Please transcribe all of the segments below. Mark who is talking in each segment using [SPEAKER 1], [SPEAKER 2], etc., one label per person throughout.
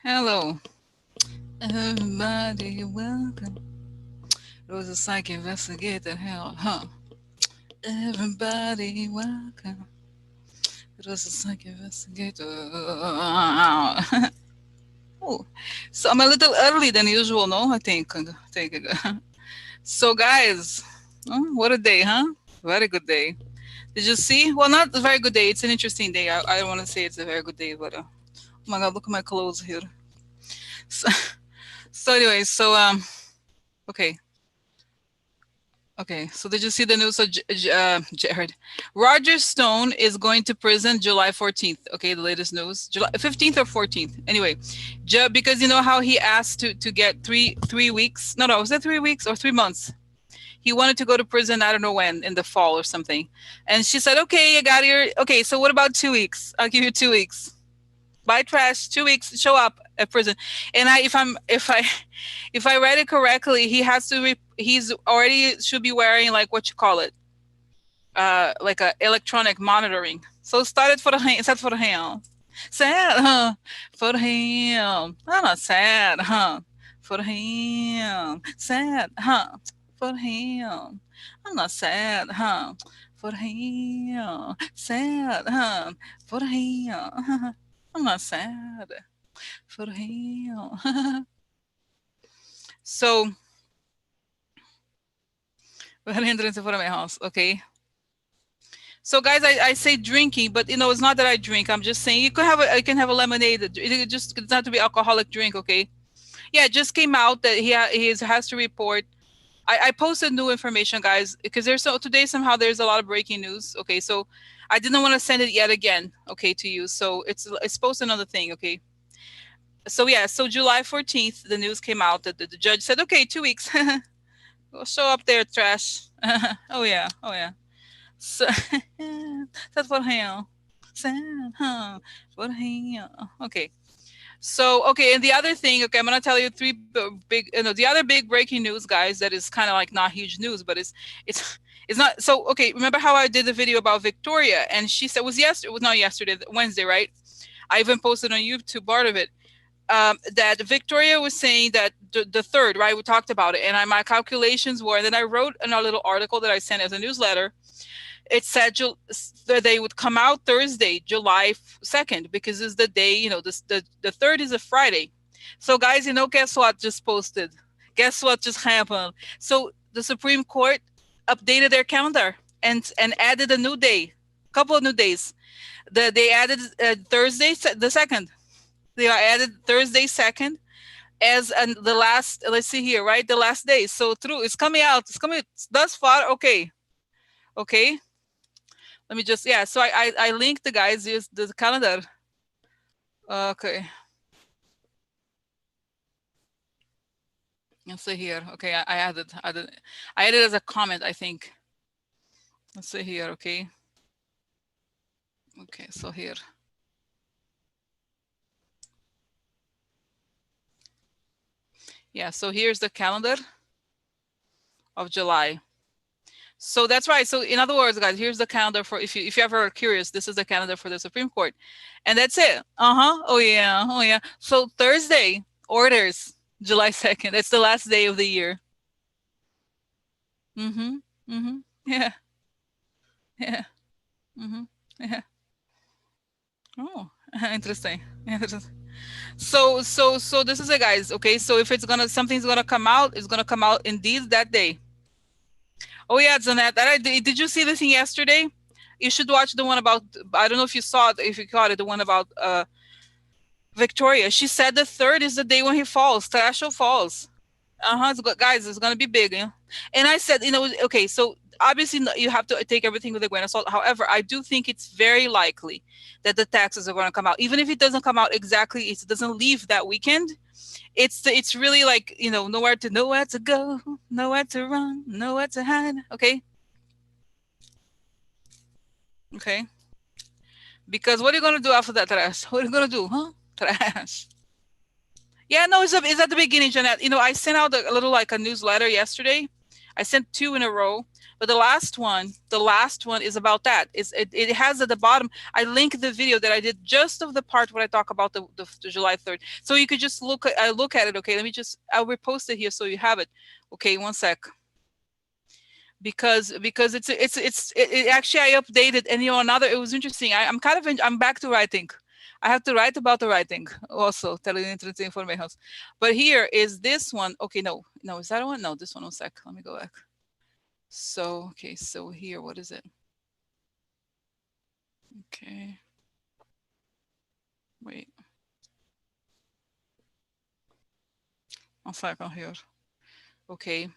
[SPEAKER 1] Hello, everybody. Welcome. It was a psych investigator. Hell, huh? Everybody, welcome. It was a psych investigator. Oh, so I'm a little early than usual, no? I think. So, guys, what a day, huh? Very good day. Did you see? Well, not a very good day. It's an interesting day. I don't want to say it's a very good day, but oh my God, look at my clothes here. So, so anyway, okay. Okay, so did you see the news of Jared? Roger Stone is going to prison July 14th. Okay, the latest news, July 15th or 14th. Anyway, because you know how he asked to get three weeks. No, was that 3 weeks or 3 months? He wanted to go to prison. I don't know when, in the fall or something. And she said, "Okay, you got your okay. So what about 2 weeks? I'll give you 2 weeks. Buy trash. 2 weeks. Show up at prison." And if I read it correctly, he has to. He's already should be wearing like what you call it, like a electronic monitoring. So started for the hand. Sad for the hand. Sad, huh? For him. I'm not sad, huh? For him. Sad, huh? For him. I'm not sad, huh? For him. Sad, huh? For him. I'm not sad. For him. So, entering for my house, okay? So, guys, I say drinking, but it's not that I drink. I'm just saying you can have a lemonade. It just doesn't have to be alcoholic drink, okay? Yeah, it just came out that has to report. I posted new information, guys, because today somehow there's a lot of breaking news. Okay, so I didn't want to send it yet again, okay, to you. So it's posted on the thing, okay. So yeah, so July 14th, the news came out that the judge said, okay, 2 weeks. Go show up there, trash. Oh yeah, oh yeah. So that's what hell. Huh? What hell? Okay. So okay, and the other thing, okay, I'm gonna tell you three big, the other big breaking news, guys, that is kind of like not huge news, but it's it's not so okay. Remember how I did the video about Victoria, and she said it was not yesterday, Wednesday, right? I even posted on YouTube part of it. That Victoria was saying that the third, right? We talked about it, and my calculations were. And then I wrote in a little article that I sent as a newsletter. It said that they would come out Thursday, July 2nd, because it's the day. The third is a Friday. So, guys, guess what just posted? Guess what just happened? So the Supreme Court updated their calendar and added a new day, couple of new days. They added Thursday the second. They are added Thursday 2nd as the last, let's see here, right? The last day. So it's coming out. It's coming thus far. Okay. Okay. Let me just, yeah. So I linked the guys, use the calendar. Okay. Let's see here. Okay. I added as a comment, I think. Let's see here. Okay. Okay. So here. Yeah. So here's the calendar of July. So that's right. So in other words, guys, here's the calendar for if you ever are curious, this is the calendar for the Supreme Court. And that's it. Uh-huh. Oh yeah. Oh yeah. So Thursday, orders, July 2nd. That's the last day of the year. Mm-hmm. Mm-hmm. Yeah. Yeah. Mm-hmm. Yeah. Oh, interesting. Interesting. So this is it, guys. Okay. So if something's gonna come out, it's gonna come out indeed that day. Oh yeah, Zanette. Did you see the thing yesterday? You should watch the one about. I don't know if you saw it, if you caught it. The one about Victoria. She said the third is the day when he falls. Tarasho falls. Guys, it's gonna be big. Yeah? And I said, okay. So obviously you have to take everything with a grain of salt. However, I do think it's very likely that the taxes are going to come out, even if it doesn't come out exactly. It doesn't leave that weekend. It's really like nowhere to go, nowhere to run, nowhere to hide. Okay. Okay. Because what are you gonna do after that, trash? What are you gonna do, huh? Trash. Yeah, no, it's at the beginning, Jeanette. I sent out a little like a newsletter yesterday. I sent 2 in a row, but the last one is about that. It has at the bottom, I link the video that I did just of the part where I talk about the July 3rd. So you could just look at it. Okay, I'll repost it here so you have it. Okay, one sec. Because it actually I updated, and it was interesting. I'm back to writing. I have to write about the writing also, telling information. But here is this one. Okay, no, is that one? No, this one. 1 sec. Let me go back. So, okay, so here, what is it? Okay. Wait. 1 second here. Okay.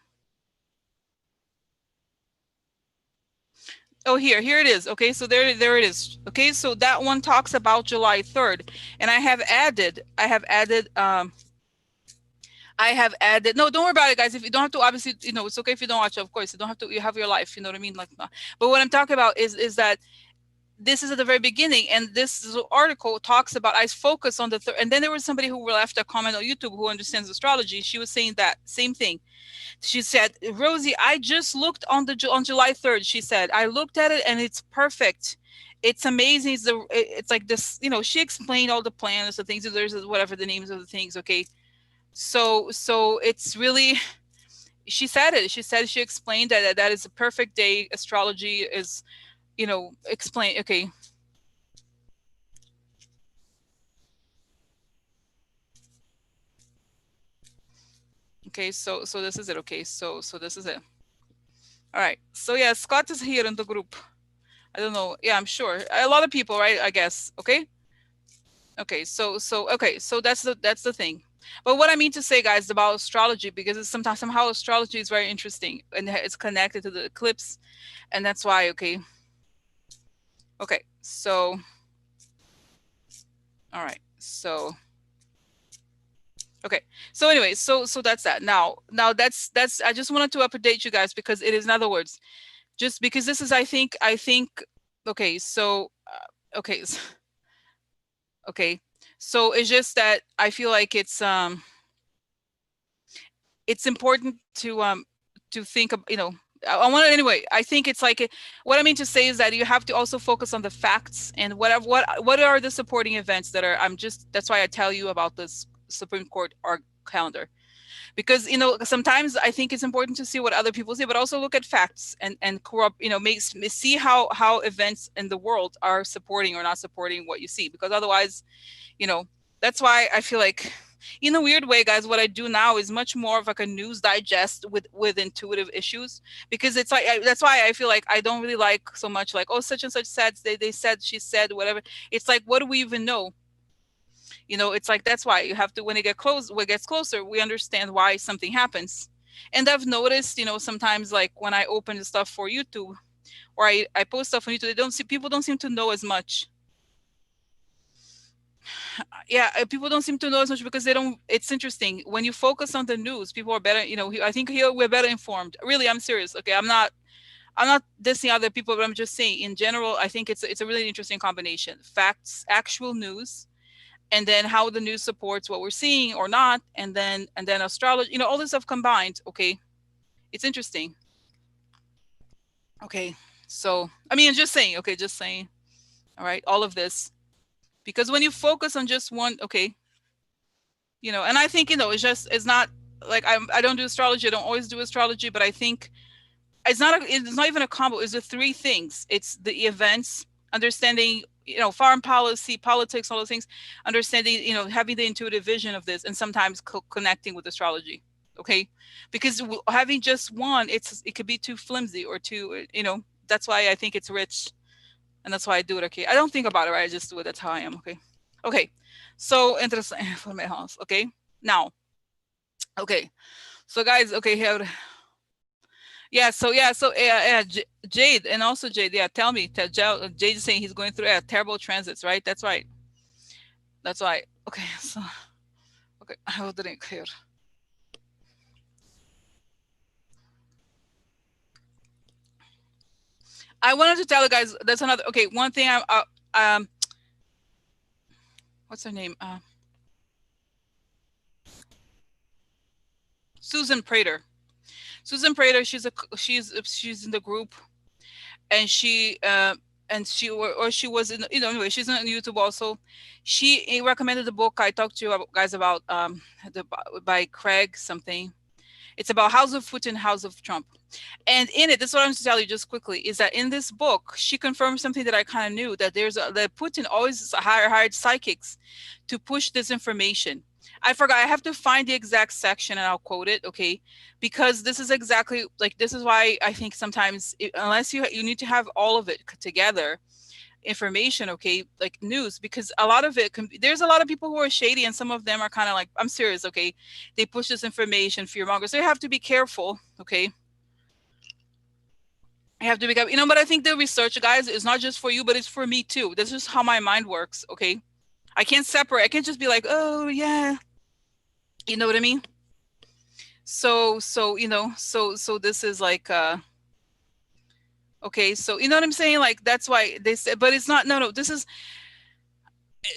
[SPEAKER 1] Oh, here it is. Okay, so there it is. Okay, so that one talks about July 3rd, and I have added, no, don't worry about it, guys. If you don't have to, obviously, it's okay if you don't watch it, of course. You don't have to, you have your life, you know what I mean? Like, but what I'm talking about is that this is at the very beginning, and this article talks about, I focus on the third, and then there was somebody who left a comment on YouTube who understands astrology. She was saying that same thing. She said, Rosie, I just looked on July 3rd. She said, I looked at it and it's perfect. It's amazing. It's like this, she explained all the planets, the things, there's whatever the names of the things. Okay. So it's really, she said it. She explained that is a perfect day. Astrology is, explain. Okay. Okay, so this is it. Okay, so this is it. All right. So yeah, Scott is here in the group. I don't know. Yeah, I'm sure a lot of people, right? I guess. Okay. Okay. So that's the thing. But what I mean to say, guys, about astrology, because it's somehow astrology is very interesting and it's connected to the eclipse, and that's why. Okay. Okay. So. All right. So. Okay. So anyway, so that's that. Now that's I just wanted to update you guys because it is, in other words, just because this is, I think, okay, so, okay. Okay. So it's just that I feel like it's important to think of, I want to, anyway, I think it's like, what I mean to say is that you have to also focus on the facts and what are the supporting events that are, that's why I tell you about this Supreme Court calendar. Because sometimes I think it's important to see what other people say, but also look at facts and corrupt, see how events in the world are supporting or not supporting what you see. Because otherwise, that's why I feel like, in a weird way, guys, what I do now is much more of like a news digest with intuitive issues. Because it's like, that's why I feel like I don't really like so much like, oh, such and such said, they said, she said, whatever. It's like, what do we even know? It's like, that's why you have to, when it gets closer, we understand why something happens. And I've noticed, sometimes like when I open the stuff for YouTube or I post stuff on YouTube, people don't seem to know as much. Yeah, people don't seem to know as much because they don't, it's interesting. When you focus on the news, people are better, I think here we're better informed. Really, I'm serious. Okay, I'm not dissing other people, but I'm just saying in general, I think it's a really interesting combination. Facts, actual news, and then how the news supports what we're seeing or not, and then astrology, all this stuff combined. Okay, it's interesting. Okay, so I mean, just saying. Okay, just saying. All right, all of this, because when you focus on just one, okay, and I think it's not like I don't do astrology. I don't always do astrology, but I think it's not even a combo. It's the 3 things. It's the events, understanding, foreign policy, politics, all those things, understanding, having the intuitive vision of this, and sometimes connecting with astrology. Okay, because having just one, it could be too flimsy or too, that's why I think it's rich, and that's why I do it. Okay, I don't think about it, right? I just do it. That's how I am. Okay. Okay. So interesting for my house. Okay. Now. Okay. So guys, okay, here. So Jade, and also Jade, tell me, Jade is saying he's going through terrible transits, right? That's right. That's right. Okay, so okay, I will drink here. I wanted to tell you guys, that's another, okay, one thing what's her name? Susan Prater. Susan Prater, she's in the group, and she or she was in, anyway, she's on YouTube also. She recommended the book I talked to you guys about, the by Craig something. It's about House of Putin, House of Trump. And in it, this is what I'm going to tell you just quickly, is that in this book, she confirms something that I kind of knew, that that Putin always hired psychics to push this information. I forgot. I have to find the exact section and I'll quote it, okay? Because this is exactly, like, this is why I think sometimes, unless you need to have all of it together, information, okay, like news, because a lot of it there's a lot of people who are shady, and some of them are kind of like, I'm serious, okay, they push this information, fear mongers. So you have to be careful, okay? I have to be careful, but I think the research, guys, is not just for you, but it's for me too. This is how my mind works, okay? I can't separate. I can't just be like, oh yeah, you know what I mean? So this is like, okay, so you know what I'm saying? Like, that's why they said, but it's not, no, this is,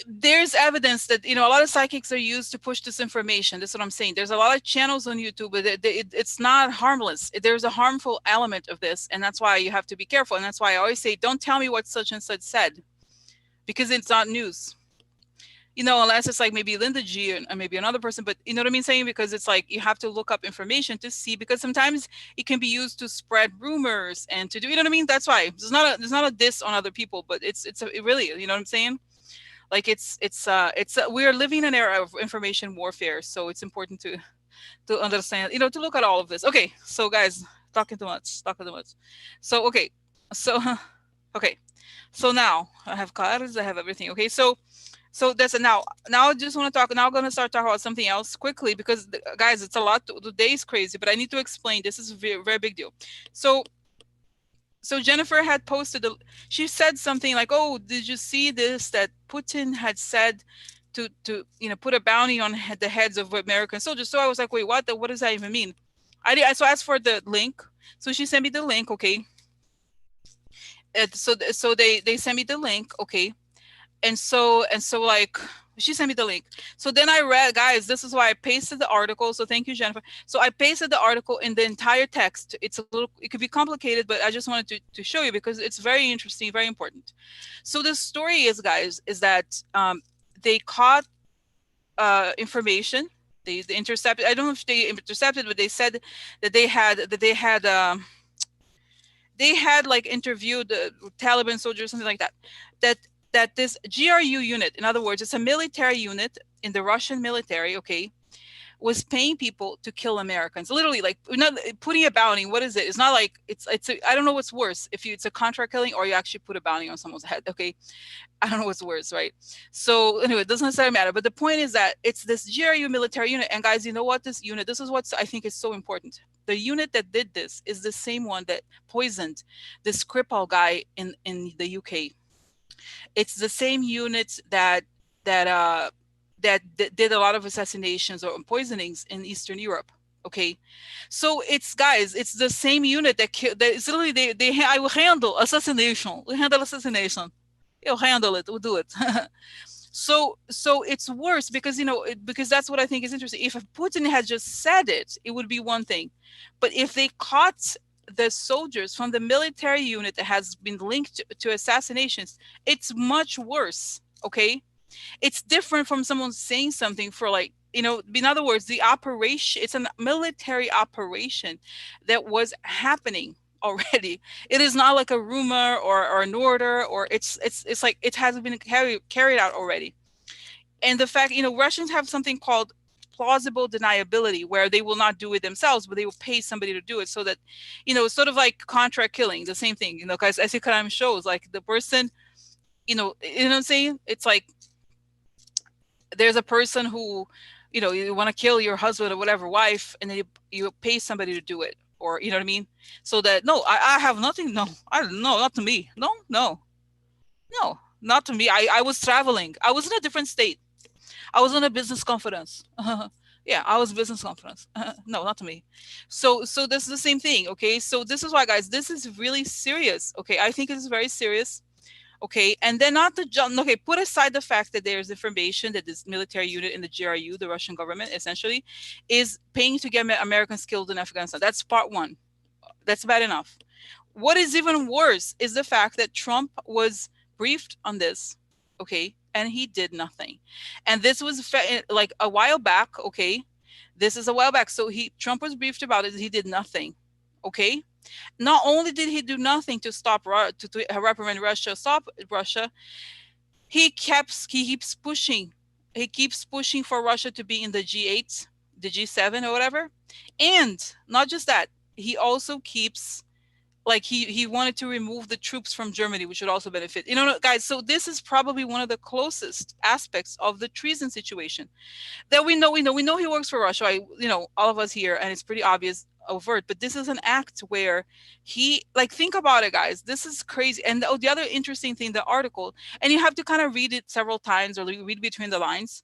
[SPEAKER 1] there's evidence that, a lot of psychics are used to push this information. That's what I'm saying. There's a lot of channels on YouTube, but it's not harmless. There's a harmful element of this, and that's why you have to be careful. And that's why I always say, don't tell me what such and such said, because it's not news. Unless it's like maybe Linda G and maybe another person, but you know what I mean saying? Because it's like, you have to look up information to see, because sometimes it can be used to spread rumors and to do, you know what I mean? That's why there's not a diss on other people, but it really, you know what I'm saying? Like, we are living in an era of information warfare, so it's important to understand, to look at all of this. Okay, so guys, talking too much. So okay, so okay, so now I have cards, I have everything. Okay, so that's it. Now I just want to talk. Now I'm gonna start talking about something else quickly, because guys, it's a lot. The day is crazy, but I need to explain. This is a very, very big deal. So Jennifer had posted, she said something like, "Oh, did you see this? That Putin had said to put a bounty on the heads of American soldiers." So I was like, "Wait, what? What does that even mean?" So I asked for the link. So she sent me the link. Okay. So they sent me the link. Okay. And so like, she sent me the link. So then I read, guys, this is why I pasted the article. So thank you, Jennifer. So I pasted the article in the entire text. It could be complicated, but I just wanted to show you, because it's very interesting, very important. So the story is, guys, is that they caught information. They intercepted. I don't know if they intercepted, but they said that they had like interviewed the Taliban soldiers, something like that. That this GRU unit, in other words, it's a military unit in the Russian military, okay, was paying people to kill Americans. Literally, like, not putting a bounty. What is it? It's not like I don't know what's worse, if it's a contract killing or you actually put a bounty on someone's head. Okay, I don't know what's worse, right? So anyway, it doesn't necessarily matter. But the point is that it's this GRU military unit. And guys, you know what? This is what I think is so important. The unit that did this is the same one that poisoned this Skripal guy in the UK. It's the same unit that did a lot of assassinations or poisonings in Eastern Europe. Okay, so it's the same unit that is literally I will handle assassination. We handle assassination. You'll handle it. We'll do it. So it's worse, because because that's what I think is interesting. If Putin had just said it, it would be one thing, but if they caught the soldiers from the military unit that has been linked to assassinations, it's much worse. Okay, it's different from someone saying something for, like, in other words, the operation, it's a military operation that was happening already. It is not like a rumor or an order, or it's like it has been carried out already. And the fact, Russians have something called plausible deniability, where they will not do it themselves, but they will pay somebody to do it, so that, sort of like contract killing, the same thing, because as crime shows, like, the person, you know what I'm saying? It's like, there's a person who, you want to kill your husband or whatever, wife, and then you pay somebody to do it, or, you know what I mean? So that, no, I have nothing. No, not to me. No, not to me. I was traveling. I was in a different state. I was on a business conference. Yeah, I was business conference. No, not to me. So this is the same thing. Okay, so this is why, guys, this is really serious. Okay, I think it is very serious. Okay, and then not to jump. Okay, put aside the fact that there's information that this military unit in the GRU, the Russian government, essentially, is paying to get Americans killed in Afghanistan. That's part one. That's bad enough. What is even worse is the fact that Trump was briefed on this, okay, and he did nothing. And this was like a while back, okay. This is a while back. So Trump was briefed about it. He did nothing, okay. Not only did he do nothing to stop to reprimand Russia, stop Russia, he keeps pushing. He keeps pushing for Russia to be in the G8, the G7 or whatever. And not just that, he also keeps, like, he wanted to remove the troops from Germany, which would also benefit. You know, guys, so this is probably one of the closest aspects of the treason situation that we know he works for Russia. All of us here, and it's pretty obvious, overt, but this is an act where he, like, think about it, guys. This is crazy. And the other interesting thing, the article, and you have to kind of read it several times or read between the lines.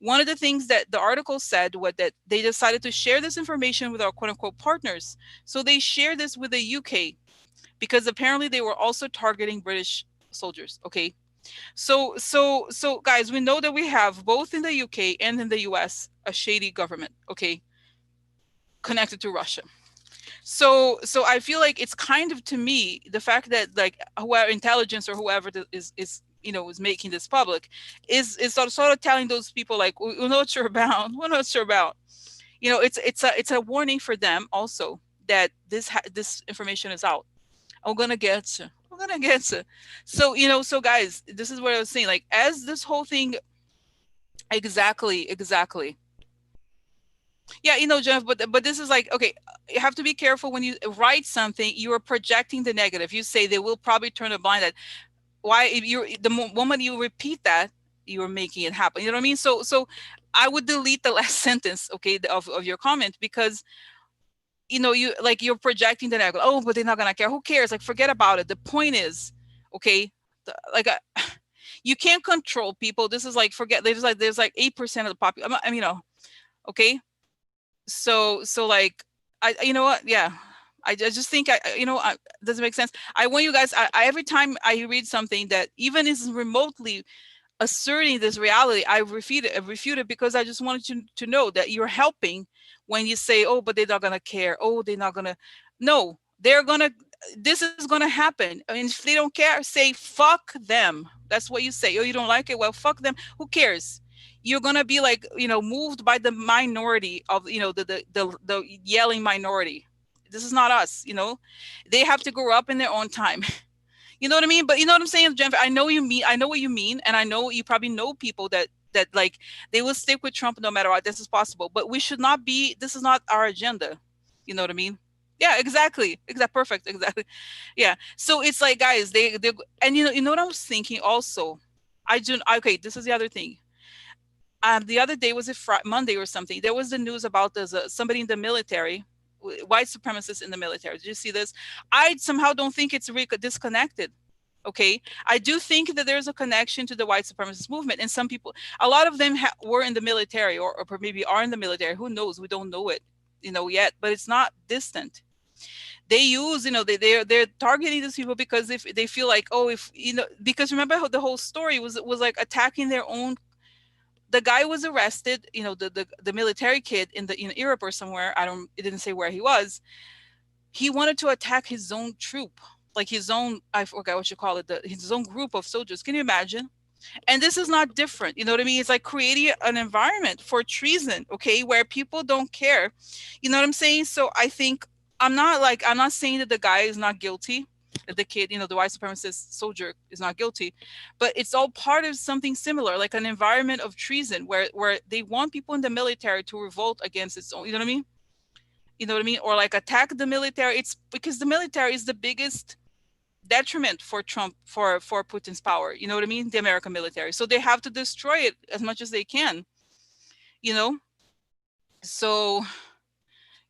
[SPEAKER 1] One of the things that the article said was that they decided to share this information with our quote unquote partners. So they shared this with the UK because apparently they were also targeting British soldiers. Okay. So guys, we know that we have both in the UK and in the US a shady government, okay, connected to Russia. So I feel like it's kind of, to me, the fact that, like, whoever intelligence or whoever is making this public is sort of telling those people, like, we know what you're about. We know what you're about. It's a warning for them also that this information is out. I'm gonna get you. I'm gonna get you. So guys, this is what I was saying. Like, as this whole thing, exactly. Yeah, Jeff, but this is like, okay, you have to be careful when you write something. You are projecting the negative. You say they will probably turn a blind eye. Why? If the moment you repeat that, you are making it happen. You know what I mean? So I would delete the last sentence, okay, of your comment, because you're projecting the negative. Oh, but they're not gonna care. Who cares? Like, forget about it. The point is, okay, you can't control people. This is like, forget. There's like 8% of the population. I mean, okay. So like, you know what? Yeah. I just think, doesn't make sense. I want you guys, every time I read something that even is remotely asserting this reality, I refute it, because I just wanted you to know that you're helping when you say, oh, but they're not going to care. Oh, they're not going to. No, this is going to happen. I mean, if they don't care, say, fuck them. That's what you say. Oh, you don't like it? Well, fuck them. Who cares? You're going to be like, moved by the minority of, the yelling minority. This is not us, they have to grow up in their own time. You know what I mean? But you know what I'm saying, Jennifer? I know what you mean. And I know you probably know people that like, they will stick with Trump no matter what. This is possible, but we should not be, this is not our agenda. You know what I mean? Yeah, exactly. Perfect. Exactly. Yeah. So it's like, guys, they and you know what I was thinking also? Okay, this is the other thing. The other day, was it Monday or something? There was the news about somebody in the military, white supremacists in the military. Did you see this? I somehow don't think it's really disconnected. Okay, I do think that there's a connection to the white supremacist movement, and some people, a lot of them were in the military, or maybe are in the military. Who knows? We don't know it, yet. But it's not distant. They use, they're targeting these people because if they feel like, oh, because remember how the whole story was like attacking their own. The guy was arrested, the military kid in Europe or somewhere. It didn't say where he was. He wanted to attack his own troop, like his own, I forgot what you call it, his own group of soldiers. Can you imagine? And this is not different. You know what I mean? It's like creating an environment for treason, okay, where people don't care. You know what I'm saying? So I think, I'm not saying that the guy is not guilty, that the kid, the white supremacist soldier is not guilty, but it's all part of something similar, like an environment of treason where they want people in the military to revolt against its own, you know what I mean? Or like attack the military. It's because the military is the biggest detriment for Trump, for Putin's power. You know what I mean? The American military. So they have to destroy it as much as they can, so,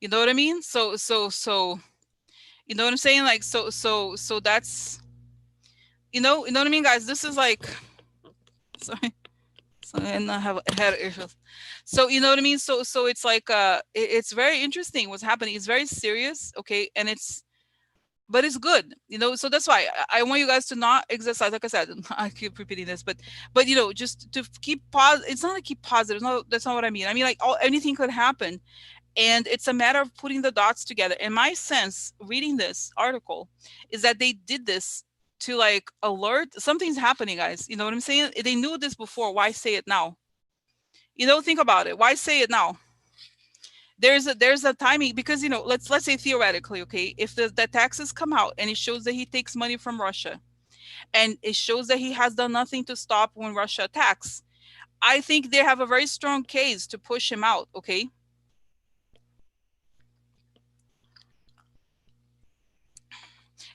[SPEAKER 1] you know what I mean? So, you know what I'm saying? Like, so that's, you know what I mean, guys? This is like, sorry, and I have had issues. So, you know what I mean? So it's like, it's very interesting what's happening. It's very serious. Okay. And it's, but it's good, you know. So that's why I want you guys to not exercise. Like I said, I keep repeating this, but you know, just to keep positive. It's not to keep positive. No, that's not what I mean. I mean, like, anything could happen, and it's a matter of putting the dots together. And my sense, reading this article, is that they did this to like alert something's happening, guys. You know what I'm saying? They knew this before. Why say it now? You know, think about it. Why say it now? There's a timing, because you know, let's say theoretically, okay, if the taxes come out and it shows that he takes money from Russia, and it shows that he has done nothing to stop when Russia attacks, I think they have a very strong case to push him out. Okay.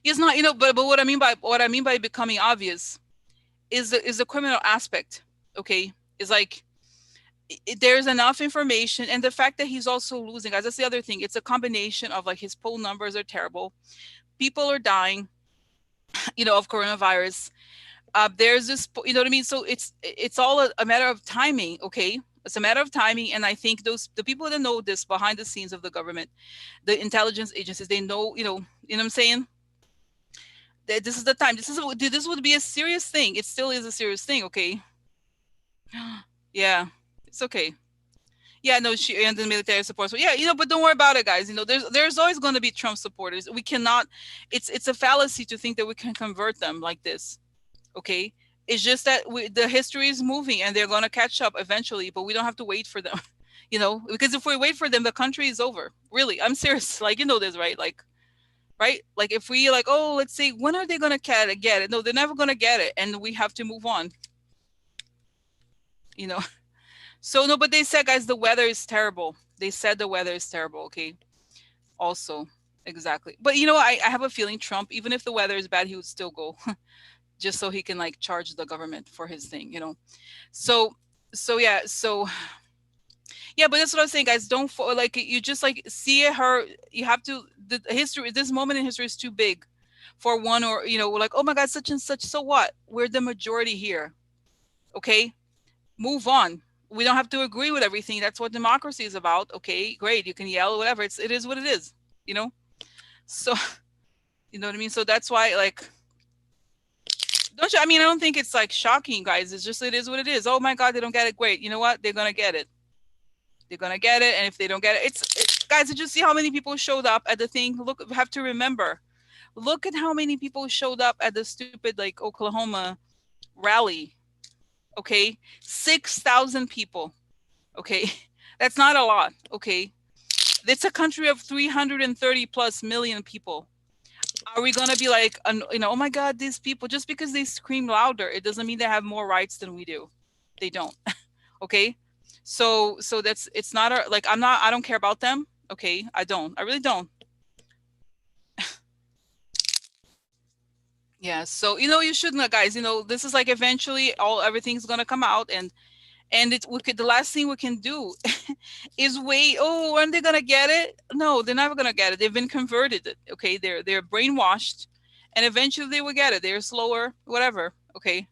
[SPEAKER 1] It's not, you know, but what I mean by becoming obvious is the criminal aspect. Okay. It's like, there's enough information, and the fact that he's also losing, guys, that's the other thing. It's a combination of like his poll numbers are terrible, people are dying, you know, of coronavirus. There's this, you know what I mean? So it's all a matter of timing. Okay. It's a matter of timing. And I think the people that know this behind the scenes of the government, the intelligence agencies, they know, you know what I'm saying? That this is the time. This would be a serious thing. It still is a serious thing. Okay. Yeah, it's okay. Yeah, no, she and the military support. So yeah, you know, but don't worry about it, guys. You know, there's always going to be Trump supporters. We cannot. It's a fallacy to think that we can convert them like this. Okay, it's just that the history is moving, and they're going to catch up eventually, but we don't have to wait for them. You know, because if we wait for them, the country is over. Really, I'm serious. Like, you know this, right? Like, right? Like, if we like, oh, let's see, when are they going to get it? No, they're never going to get it, and we have to move on. You know. So no, but they said, guys, the weather is terrible. They said the weather is terrible. Okay. Also, exactly. But you know, I have a feeling Trump, even if the weather is bad, he would still go, just so he can like charge the government for his thing, you know. So yeah, but that's what I was saying, guys. Don't like, you just like see her. You have to, the history. This moment in history is too big for one, or you know, like, oh my God, such and such. So what? We're the majority here. Okay, move on. We don't have to agree with everything. That's what democracy is about. Okay, great. You can yell, whatever. It is what it is. You know. So you know what I mean. So that's why, like, don't you? I mean, I don't think it's like shocking, guys. It's just, it is what it is. Oh my God, they don't get it. Great. You know what? They're gonna get it. They're gonna get it. And if they don't get it, guys. Did you see how many people showed up at the thing? Look, we have to remember. Look at how many people showed up at the stupid like Oklahoma rally. Okay, 6,000 people. Okay, that's not a lot. Okay, it's a country of 330 plus million people. Are we gonna be like, you know, oh my God, these people, just because they scream louder, it doesn't mean they have more rights than we do. They don't. Okay, so that's, it's not our, like, I don't care about them. Okay, I really don't. Yeah, so you know, you shouldn't, guys. You know, this is like, eventually everything's gonna come out, and the last thing we can do is wait. Oh, aren't they gonna get it? No, they're never gonna get it. They've been converted. Okay, they're brainwashed, and eventually they will get it. They're slower, whatever. Okay.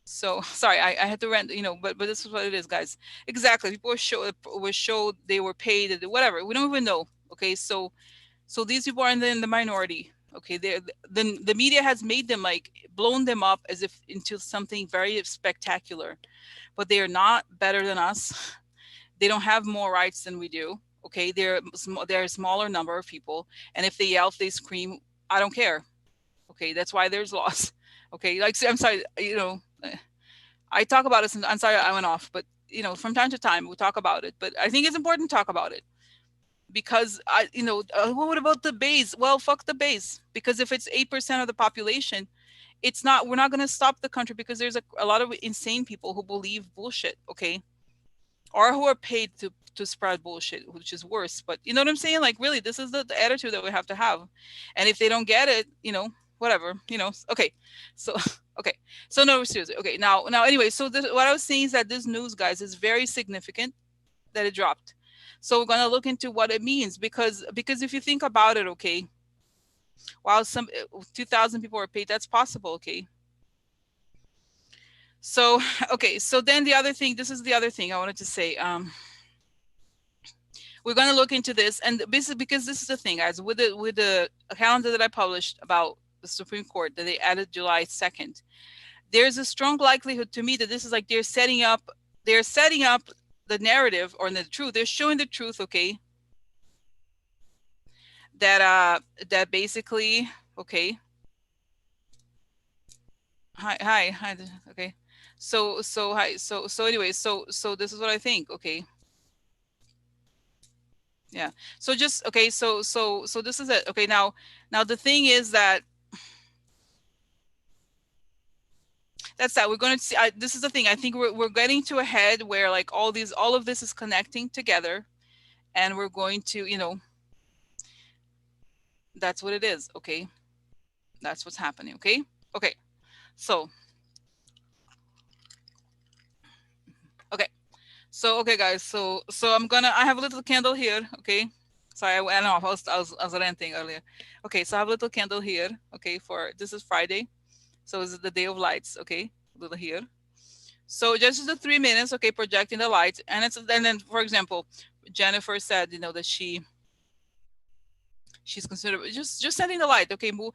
[SPEAKER 1] So sorry, I had to rent, you know, but this is what it is, guys. Exactly. People were showed they were paid, whatever. We don't even know. Okay, so these people are in the minority. Okay, the media has made them, like, blown them up as if into something very spectacular, but they are not better than us. They don't have more rights than we do. Okay, they're a smaller number of people, and if they yell, if they scream, I don't care. Okay, that's why there's laws. Okay, like, I'm sorry, you know, I talk about it. I'm sorry I went off, but you know, from time to time we talk about it. But I think it's important to talk about it, because you know, what about the base? Well, fuck the base, because if it's 8% of the population, it's not. We're not going to stop the country, because there's a lot of insane people who believe bullshit. Okay, or who are paid to spread bullshit, which is worse. But you know what I'm saying? Like, really, this is the attitude that we have to have. And if they don't get it, you know, whatever, you know. Okay, so okay, so no, seriously. Okay, now anyway, so what I was saying is that this news, guys, is very significant that it dropped. So we're gonna look into what it means, because if you think about it, okay, while some 2,000 people are paid, that's possible. Okay. So okay, so then the other thing, this is the other thing I wanted to say. we're going to look into this. And basically, because this is the thing, guys, with the calendar that I published about the Supreme Court that they added July 2nd, there's a strong likelihood to me that this is like they're setting up the narrative or the truth. They're showing the truth, okay? That basically, okay. Hi. Okay. So hi. So anyway, so this is what I think, okay? Yeah. So just okay, so this is it. Okay, now the thing is that that's that we're going to see. This is the thing. I think we're getting to a head where like all of this is connecting together, and we're going to, you know, that's what it is. Okay, that's what's happening. Okay. Okay. So okay. So okay, guys. So I have a little candle here. Okay. Sorry, I don't know. I was ranting earlier. Okay, so I have a little candle here. Okay, for this is Friday, so it's the day of lights. Okay, a little here. So just the 3 minutes, okay, projecting the light, and then for example, Jennifer said, you know, that she's considered just sending the light, okay, move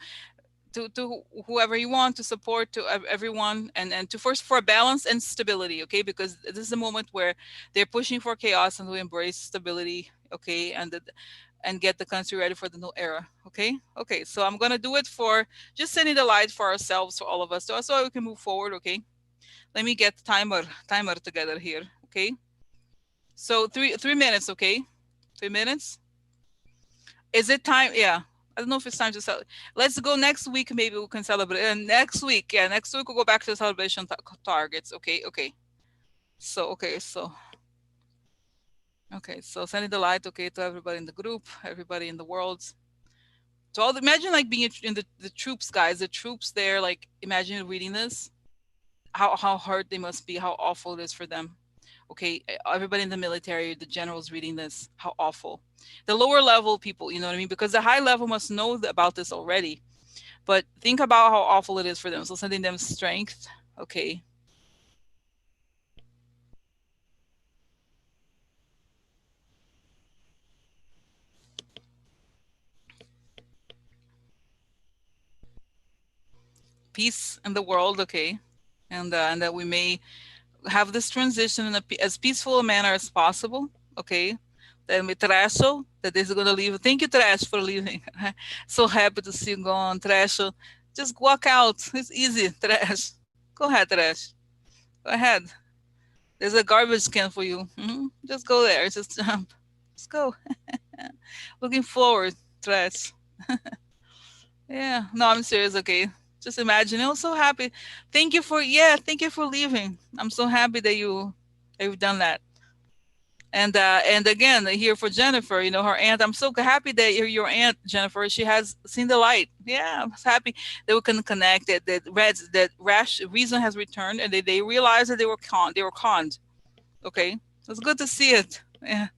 [SPEAKER 1] to whoever you want to support to everyone, and to first for balance and stability, okay, because this is a moment where they're pushing for chaos and we embrace stability, okay, and get the country ready for the new era, okay. Okay, so I'm gonna do it for just sending the light for ourselves, for all of us, so we can move forward, okay. Let me get timer together here. Okay. So 3 minutes. Okay. 3 minutes. Is it time? Yeah. I don't know if it's time to celebrate. Let's go next week. Maybe we can celebrate. And next week, yeah, next week we'll go back to the celebration targets. Okay. Okay. So okay. So okay. So sending the light. Okay, to everybody in the group, everybody in the world. So imagine like being in the troops, guys. The troops there. Like imagine reading this. How hard they must be. How awful it is for them. Okay, everybody in the military, the generals reading this, how awful. The lower level people, you know what I mean? Because the high level must know about this already. But think about how awful it is for them. So sending them strength. Okay. Peace in the world. Okay. And that we may have this transition in as peaceful a manner as possible. Okay. Then with Trasho, that is going to leave. Thank you, Trash, for leaving. So happy to see you gone, Trash. Just walk out. It's easy, Trash. Go ahead, Trash. Go ahead. There's a garbage can for you. Just go there. Just jump. Let's go. Looking forward, Trash. Yeah. No, I'm serious. Okay. Just imagine. I'm so happy. Thank you for Thank you for leaving. I'm so happy that you've done that. And again here for Jennifer, you know, her aunt. I'm so happy that your aunt Jennifer, she has seen the light. Yeah, I'm happy that we can connect. That rash reason has returned, and they realized that they were conned. Okay, it's good to see it. Yeah,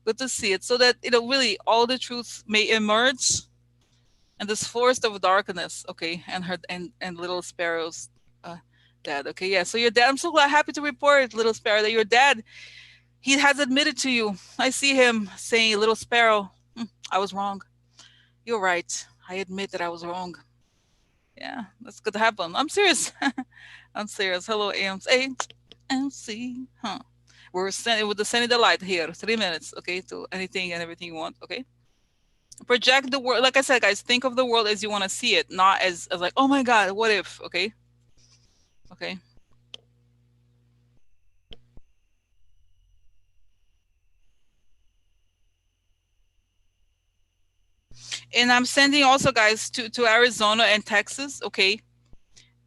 [SPEAKER 1] good to see it. So that really all the truth may emerge, and this forest of darkness. Okay, and her and little sparrows. Dad. Okay, yeah. So your dad. I'm so glad, happy to report, little sparrow, that your dad, he has admitted to you. I see him saying, "Little sparrow, I was wrong. You're right. I admit that I was wrong." Yeah, that's good to happen. I'm serious. I'm serious. Hello, AMC. AMC. Huh. We're sending with the sending the light here. 3 minutes. Okay, to anything and everything you want. Okay. Project the world. Like I said, guys, think of the world as you want to see it, not as like, oh my God, what if? Okay. Okay. And I'm sending also, guys, to Arizona and Texas. Okay,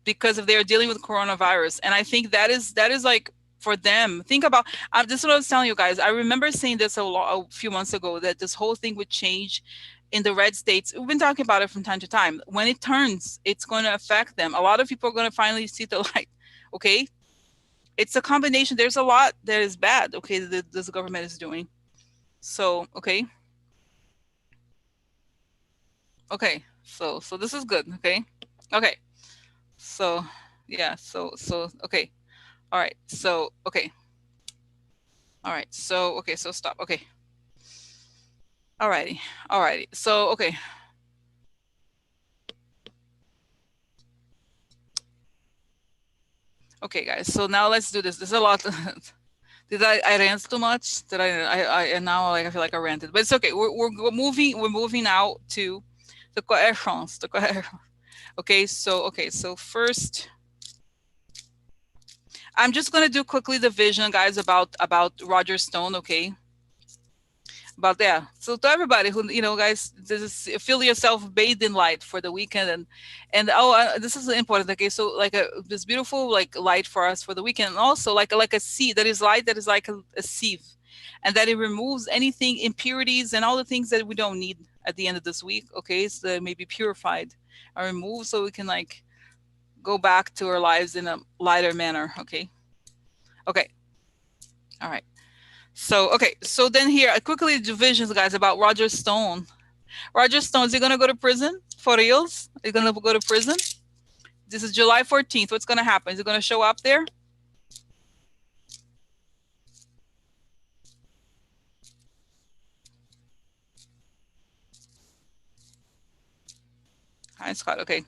[SPEAKER 1] because if they're dealing with coronavirus. And I think that is like for them. Think about this is what I was telling you guys. I remember saying this a few months ago that this whole thing would change in the red states. We've been talking about it from time to time. When it turns, it's going to affect them. A lot of people are going to finally see the light. Okay, it's a combination. There's a lot that is bad. Okay, that this government is doing. So okay. So this is good. Okay. Okay. So yeah. So okay. All right. So okay. All right. So okay. So stop. Okay. Alrighty, alrighty. So okay. Okay, guys. So now let's do this. There's a lot. Did I rant too much? Did I and now like I feel like I ranted, but it's okay. We're moving. We're moving now to the coercions. The coercions. Okay. So first, I'm just gonna do quickly the vision, guys, about Roger Stone. Okay. About that. So to everybody who guys, this is feel yourself bathed in light for the weekend, and this is important. Okay, so like this beautiful like light for us for the weekend, and also like a sea that is light that is like a sieve, and that it removes anything impurities and all the things that we don't need at the end of this week. Okay, so that may be purified or removed, so we can like go back to our lives in a lighter manner. Okay, all right. So okay, so then here quickly divisions, guys, about Roger Stone. Roger Stone, is he gonna go to prison for reals? Is he gonna go to prison? This is July 14th. What's gonna happen? Is he gonna show up there? Hi, Scott. Okay.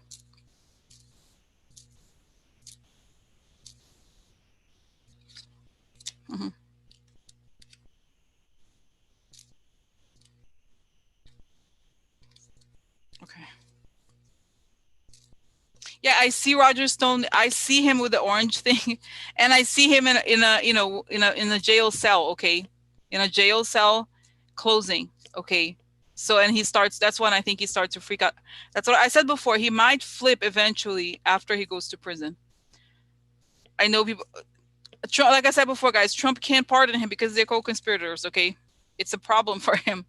[SPEAKER 1] hmm Okay. Yeah, I see Roger Stone. I see him with the orange thing, and I see him in a in a jail cell. Okay, in a jail cell, closing. Okay, so and he starts. That's when I think he starts to freak out. That's what I said before. He might flip eventually after he goes to prison. I know people. Trump, like I said before, guys, Trump can't pardon him because they're co-conspirators. Okay, it's a problem for him.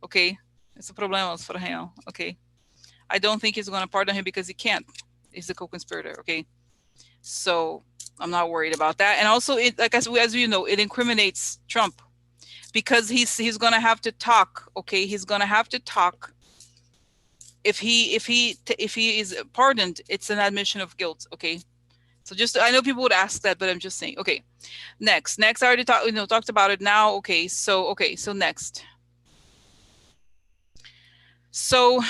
[SPEAKER 1] Okay, it's a problem for him. Okay, I don't think he's going to pardon him because he can't. He's a co-conspirator. Okay, so I'm not worried about that. And also, it like as you know, it incriminates Trump because he's going to have to talk. Okay, he's going to have to talk. If he is pardoned, it's an admission of guilt. Okay, so just I know people would ask that, but I'm just saying. Okay, next I already talked about it now. Okay, so next. So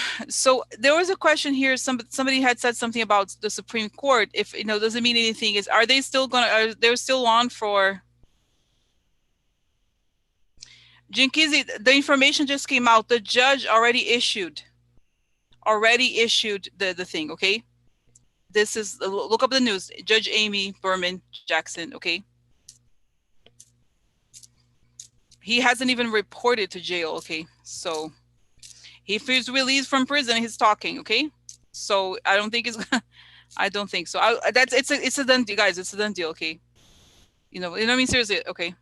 [SPEAKER 1] there was a question here. Somebody had said something about the Supreme Court. If doesn't mean anything. Are they still are they still on for Jinkizi? The information just came out. The judge already issued the thing. Okay, this is look up the news. Judge Amy Berman Jackson. Okay, he hasn't even reported to jail. Okay, so if he's released from prison, he's talking. Okay, so I don't think it's gonna. I don't think so. It's a done deal, guys. It's a done deal. Okay, what I mean. Seriously. Okay,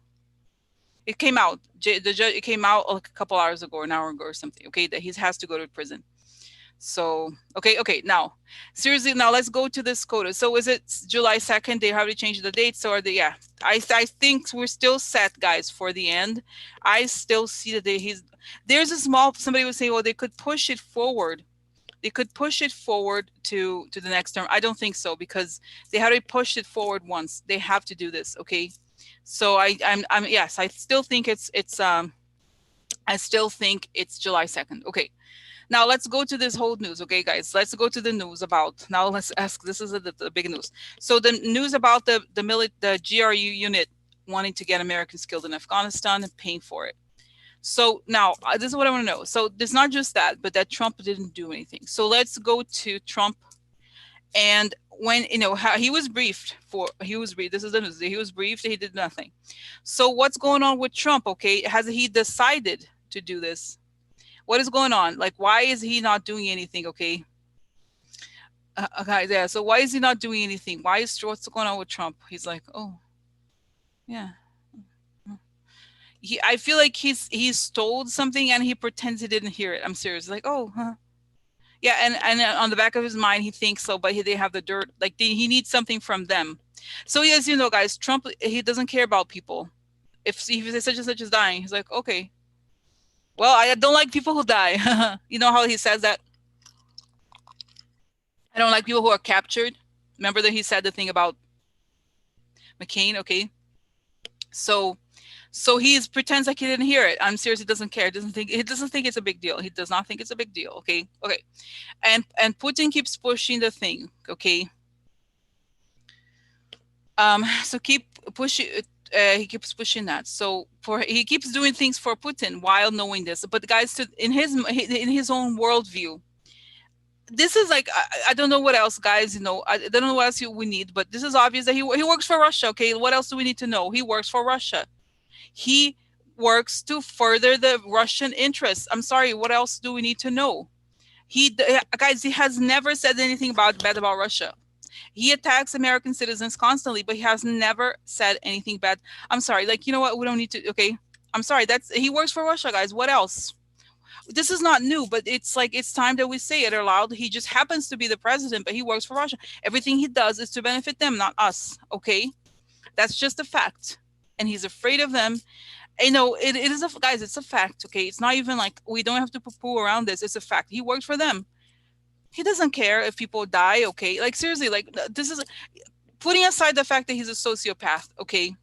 [SPEAKER 1] it came out. The judge. It came out like a couple hours ago, or an hour ago, or something. Okay, that he has to go to prison. So okay. Now, seriously, now let's go to this quota. So is it July 2nd? They already changed the date. So are they? Yeah, I think we're still set, guys, for the end. I still see that there's a small. Somebody would say, well, they could push it forward. They could push it forward to the next term. I don't think so because they already pushed it forward once. They have to do this. Okay, so I'm yes, I still think I still think it's July 2nd. Okay. Now let's go to this whole news, okay, guys. Let's go to the news about. Now let's ask. This is the big news. So the news about the GRU unit wanting to get Americans killed in Afghanistan and paying for it. So now this is what I want to know. So it's not just that, but that Trump didn't do anything. So let's go to Trump. And when how he was briefed. This is the news. He was briefed. He did nothing. So what's going on with Trump? Okay, has he decided to do this? What is going on? Like, why is he not doing anything? Okay. Okay, yeah. So why is he not doing anything? What's going on with Trump? He's like, oh, yeah. I feel like he's told something and he pretends he didn't hear it. I'm serious. Like, oh, huh. Yeah, and on the back of his mind he thinks so, but they have the dirt. Like he needs something from them. So as you know, guys, Trump, he doesn't care about people. If such and such is dying, he's like, okay, well, I don't like people who die. You know how he says that? I don't like people who are captured. Remember that he said the thing about McCain? Okay, so So he pretends like he didn't hear it. I'm serious. He doesn't care. He doesn't think it's a big deal. He does not think it's a big deal. Okay. Okay. And Putin keeps pushing the thing. Okay. So keep pushing. He keeps pushing that. So he keeps doing things for Putin while knowing this. But guys, in his own worldview, this is like I don't know what else, guys. You know, I don't know what else we need. But this is obvious that he works for Russia. Okay, what else do we need to know? He works for Russia. He works to further the Russian interests. I'm sorry. What else do we need to know? Guys, he has never said anything bad about Russia. He attacks American citizens constantly, but he has never said anything bad. I'm sorry. Like, you know what? We don't need to. Okay. I'm sorry. He works for Russia, guys. What else? This is not new, but it's like it's time that we say it aloud. He just happens to be the president, but he works for Russia. Everything he does is to benefit them, not us. Okay. That's just a fact. And he's afraid of them. You know, it is guys, it's a fact. Okay. It's not even like we don't have to poo-poo around this. It's a fact. He works for them. He doesn't care if people die. Okay. Like, seriously, like, this is putting aside the fact that he's a sociopath. Okay.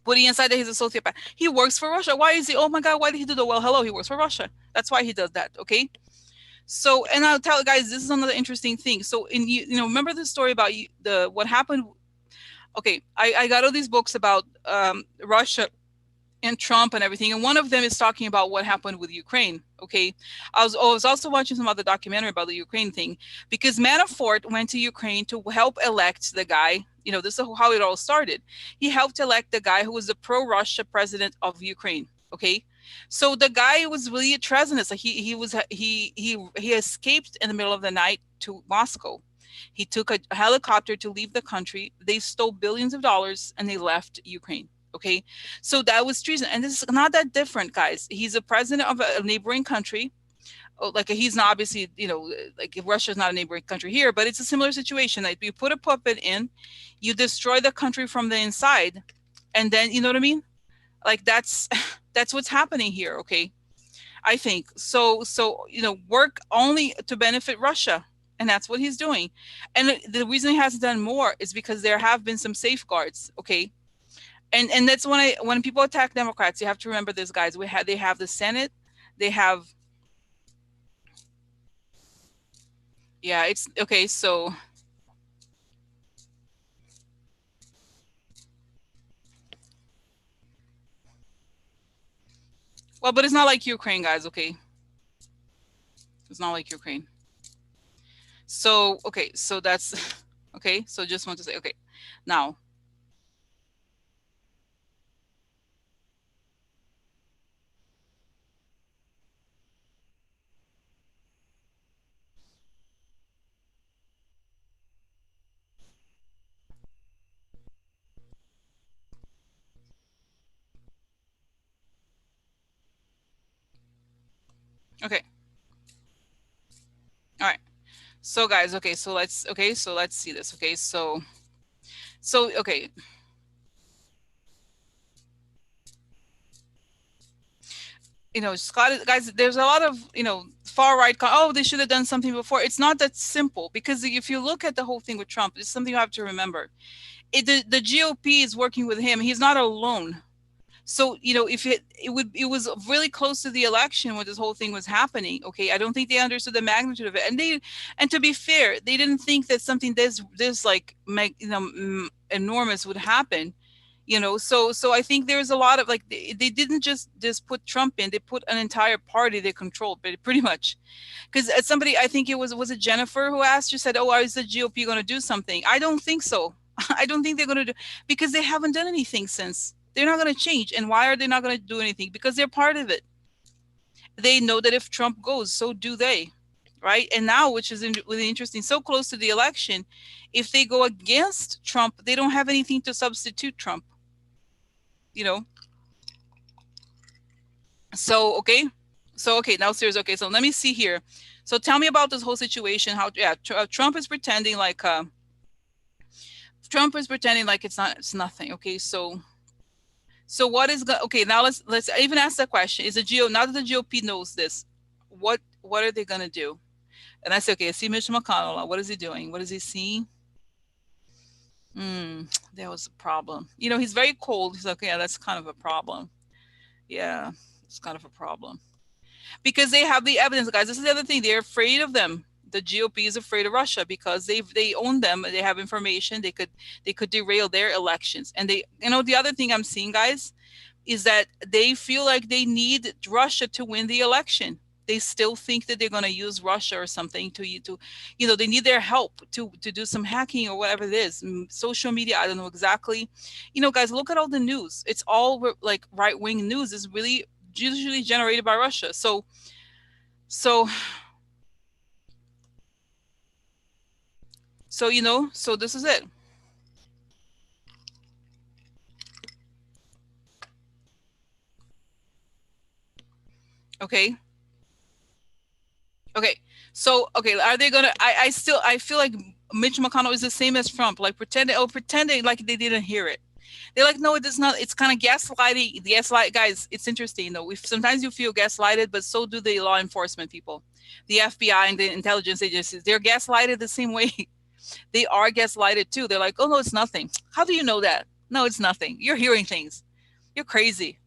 [SPEAKER 1] Putting aside that he's a sociopath. He works for Russia. Why is he? Oh my God. Why did he do that? Well, hello. He works for Russia. That's why he does that. Okay. So, and I'll tell you guys, this is another interesting thing. So you know, remember the story about what happened? Okay. I got all these books about Russia and Trump and everything. And one of them is talking about what happened with Ukraine. Okay. I was also watching some other documentary about the Ukraine thing, because Manafort went to Ukraine to help elect the guy. You know, this is how it all started. He helped elect the guy who was the pro-Russia president of Ukraine. Okay. So the guy was really a treasonous. Like he escaped in the middle of the night to Moscow. He took a helicopter to leave the country. They stole billions of dollars and they left Ukraine. Okay, so that was treason, and this is not that different, guys. He's a president of a neighboring country. Like, he's not, obviously, you know, like Russia is not a neighboring country here, but it's a similar situation. Like, you put a puppet in, you destroy the country from the inside, and then, you know what I mean? Like, that's what's happening here. Okay, I think so. You know, work only to benefit Russia, and that's what he's doing. And the reason he hasn't done more is because there have been some safeguards. Okay. And that's when people attack Democrats, you have to remember this, guys. They have the Senate, they have, yeah, it's okay. So well, but it's not like Ukraine, guys. Okay, it's not like Ukraine. So okay, so that's okay. So just want to say, okay, now. Okay. All right. So guys, okay, so let's see this. Okay, so okay. You know, Scott, guys, there's a lot of, you know, far right. Oh, they should have done something before. It's not that simple, because if you look at the whole thing with Trump, it's something you have to remember. The GOP is working with him. He's not alone. So, you know, if it was really close to the election when this whole thing was happening. Okay, I don't think they understood the magnitude of it, and to be fair, they didn't think that something this like, enormous would happen. You know, so I think there's a lot of, like, they didn't just put Trump in, they put an entire party they controlled, but pretty much. Because somebody, I think it was it Jennifer who asked, you said, oh, is the GOP going to do something? I don't think so. I don't think they're going to do, because they haven't done anything since. They're not going to change. And why are they not going to do anything? Because they're part of it. They know that if Trump goes, so do they. Right. And now, which is really interesting, so close to the election, if they go against Trump, they don't have anything to substitute Trump. You know? So, okay. So, okay, now serious. Okay, so let me see here. So tell me about this whole situation. How, yeah, Trump is pretending like, it's nothing. Okay, so what is okay, now let's even ask the question. Now that the GOP knows this, what are they gonna do? And I say, okay, I see Mitch McConnell. What is he doing? What is he seeing? That was a problem. You know, he's very cold. He's like, yeah, that's kind of a problem. Yeah, it's kind of a problem. Because they have the evidence, guys. This is the other thing. They're afraid of them. The GOP is afraid of Russia because they own them. They have information. They could derail their elections. And they, you know, the other thing I'm seeing, guys, is that they feel like they need Russia to win the election. They still think that they're going to use Russia or something to, you know, they need their help to do some hacking or whatever it is. Social media, I don't know exactly. You know, guys, look at all the news. It's all like right-wing news is really usually generated by Russia. So you know, so this is it. Okay. Okay. So, okay, are they gonna? I feel like Mitch McConnell is the same as Trump, like pretending like they didn't hear it. They're like, no, it is not. It's kind of gaslighting. Gaslight, guys. It's interesting though. Sometimes you feel gaslighted, but so do the law enforcement people, the FBI and the intelligence agencies. They're gaslighted the same way. They are gaslighted too. They're like, oh no, it's nothing. How do you know that? No, it's nothing. You're hearing things. You're crazy.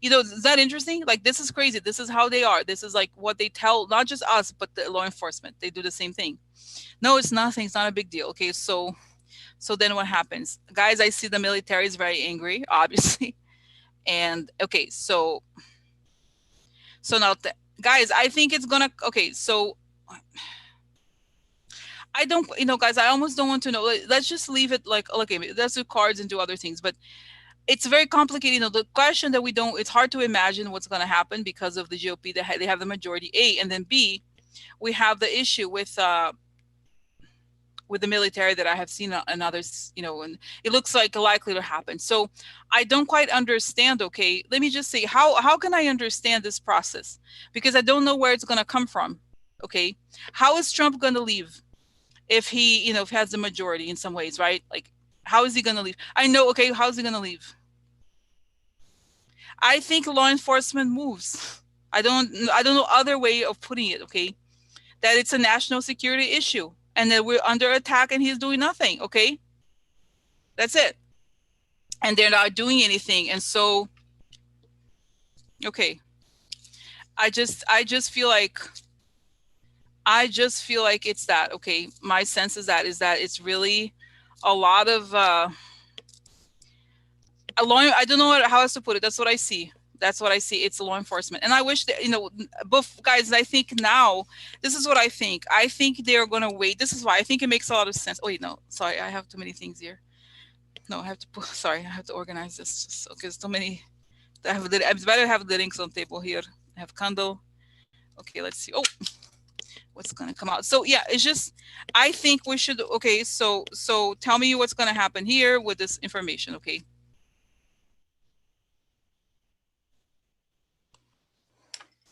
[SPEAKER 1] You know, is that interesting? Like, this is crazy. This is how they are. This is like what they tell not just us, but the law enforcement. They do the same thing. No, it's nothing. It's not a big deal. Okay, so then what happens? Guys, I see the military is very angry, obviously. And okay, so now guys, I think it's gonna okay, so I don't, you know, guys, I almost don't want to know. Let's just leave it like, okay, let's do cards and do other things. But it's very complicated. You know, the question that we don't, it's hard to imagine what's going to happen because of the GOP. They have the majority, A, and then B, we have the issue with the military that I have seen in others, you know, and it looks like likely to happen. So I don't quite understand. Okay, let me just say, how can I understand this process? Because I don't know where it's going to come from. Okay, how is Trump going to leave if he, you know, if he has the majority in some ways, right? Like, how is he going to leave? I know. Okay, how's he going to leave? I think law enforcement moves. I don't know other way of putting it, okay? That it's a national security issue and that we're under attack and he's doing nothing, okay? That's it. And they're not doing anything. And so, okay. I just feel like it's that, okay? My sense is that it's really a lot of I don't know how else to put it. That's what I see. That's what I see. It's law enforcement. And I wish that, you know, guys, I think now, this is what I think. I think they're going to wait. This is why I think it makes a lot of sense. Oh, wait, no, sorry. I have too many things here. No, I have to put, sorry, I have to organize this just because too many. It's better to have the links on table here. I have candle. Okay, let's see. Oh, what's going to come out? So yeah, it's just, I think we should, okay, so tell me what's going to happen here with this information, okay?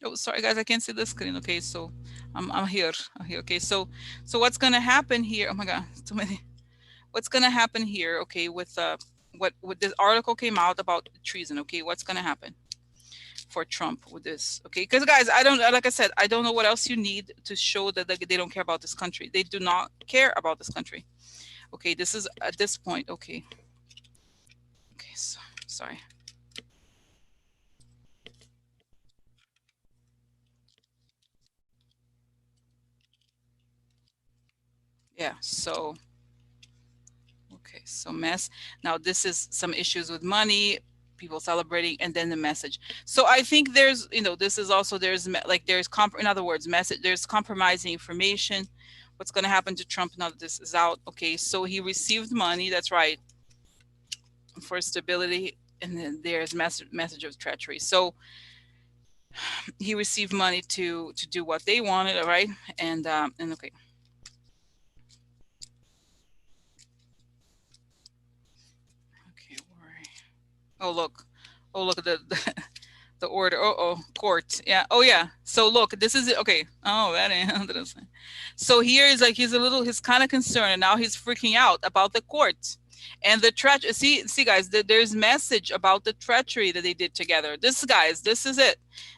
[SPEAKER 1] Oh, sorry guys, I can't see the screen. Okay, so I'm here. Okay, so what's gonna happen here? Oh my God, too many. What's gonna happen here? Okay, with what this article came out about treason. Okay, what's gonna happen for Trump with this? Okay, because guys, I don't, like I said, I don't know what else you need to show that they don't care about this country. They do not care about this country. Okay, this is at this point. Okay. Okay, so sorry. Yeah, so okay, so mess. Now this is some issues with money, people celebrating, and then the message. So I think there's, you know, this is also, there's in other words, message, there's compromising information. What's going to happen to Trump now that this is out? Okay, so he received money, that's right, for stability, and then there's message of treachery. So he received money to do what they wanted, all right, and okay. Okay, worry. Oh look at the order. Court. Yeah. Oh yeah. So look, this is it. Okay. Oh, that ain't. So here is like he's kind of concerned, and now he's freaking out about the court and the treachery. See guys, there's message about the treachery that they did together. This, guys, this is it.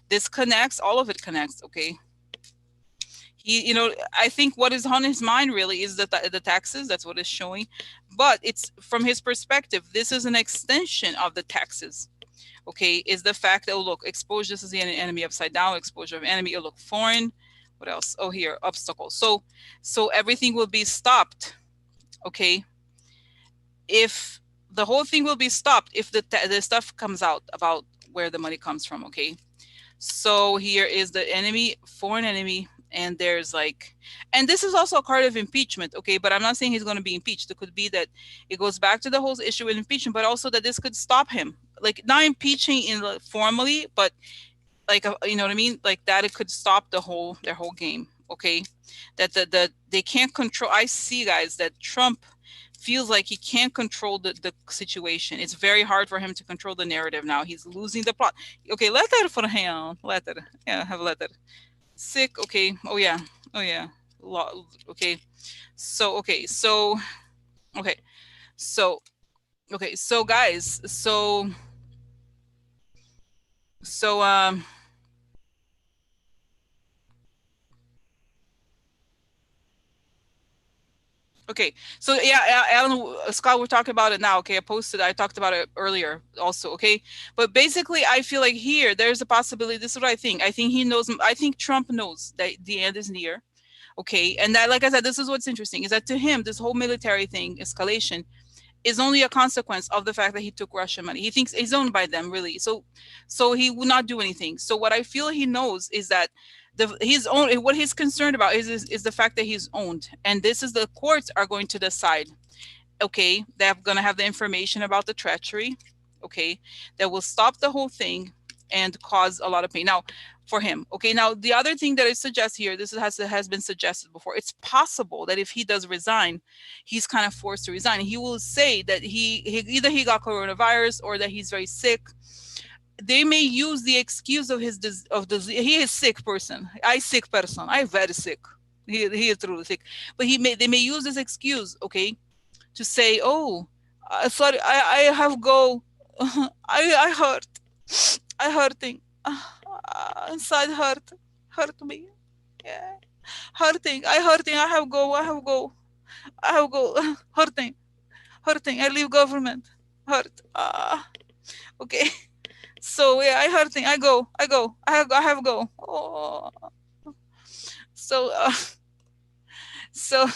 [SPEAKER 1] This connects. All of it connects. Okay. He, I think what is on his mind really is the taxes. That's what it's showing. But it's from his perspective, this is an extension of the taxes. Okay, is the fact that, oh, look, exposure, this is the enemy upside down, exposure of enemy, oh, look, foreign. What else? Oh, here, obstacle. So everything will be stopped. Okay. If the whole thing will be stopped if the stuff comes out about where the money comes from. Okay. So here is the enemy, foreign enemy, and there's like, and this is also a card of impeachment. Okay, but I'm not saying he's going to be impeached. It could be that it goes back to the whole issue with impeachment, but also that this could stop him, like not impeaching in formally, but like you know what I mean, like that it could stop their whole game. Okay, that they can't control. I see, guys, that Trump feels like he can't control the situation. It's very hard for him to control the narrative now. He's losing the plot. Okay, letter for him. Letter. Yeah, have a letter. Sick. Okay. Oh yeah. Oh yeah. Okay. So okay. So okay. So okay. So guys. So okay, so yeah, Alan, Scott, we're talking about it now. Okay, I talked about it earlier also. Okay, but basically, I feel like here there's a possibility. This is what I think. I think he knows. I think Trump knows that the end is near. Okay, and that, like I said, this is what's interesting is that to him, this whole military thing, escalation, is only a consequence of the fact that he took Russian money. He thinks he's owned by them, really. So he will not do anything. So what I feel he knows is that his own, what he's concerned about is the fact that he's owned, and this is the courts are going to decide. Okay, they're going to have the information about the treachery. Okay, that will stop the whole thing and cause a lot of pain. Now, for him. Okay, now the other thing that I suggest here, this has been suggested before. It's possible that if he does resign, he's kind of forced to resign. He will say that he either he got coronavirus or that he's very sick. They may use the excuse of his he is sick person. I sick person. I very sick. He is truly sick. But they may use this excuse, okay, to say, oh, sorry, I have go, I hurt, I hurting, inside hurt me, yeah, hurting, I have go, hurting, I leave government, hurt, okay. So yeah, I hurting. I go. I have go. Oh. So so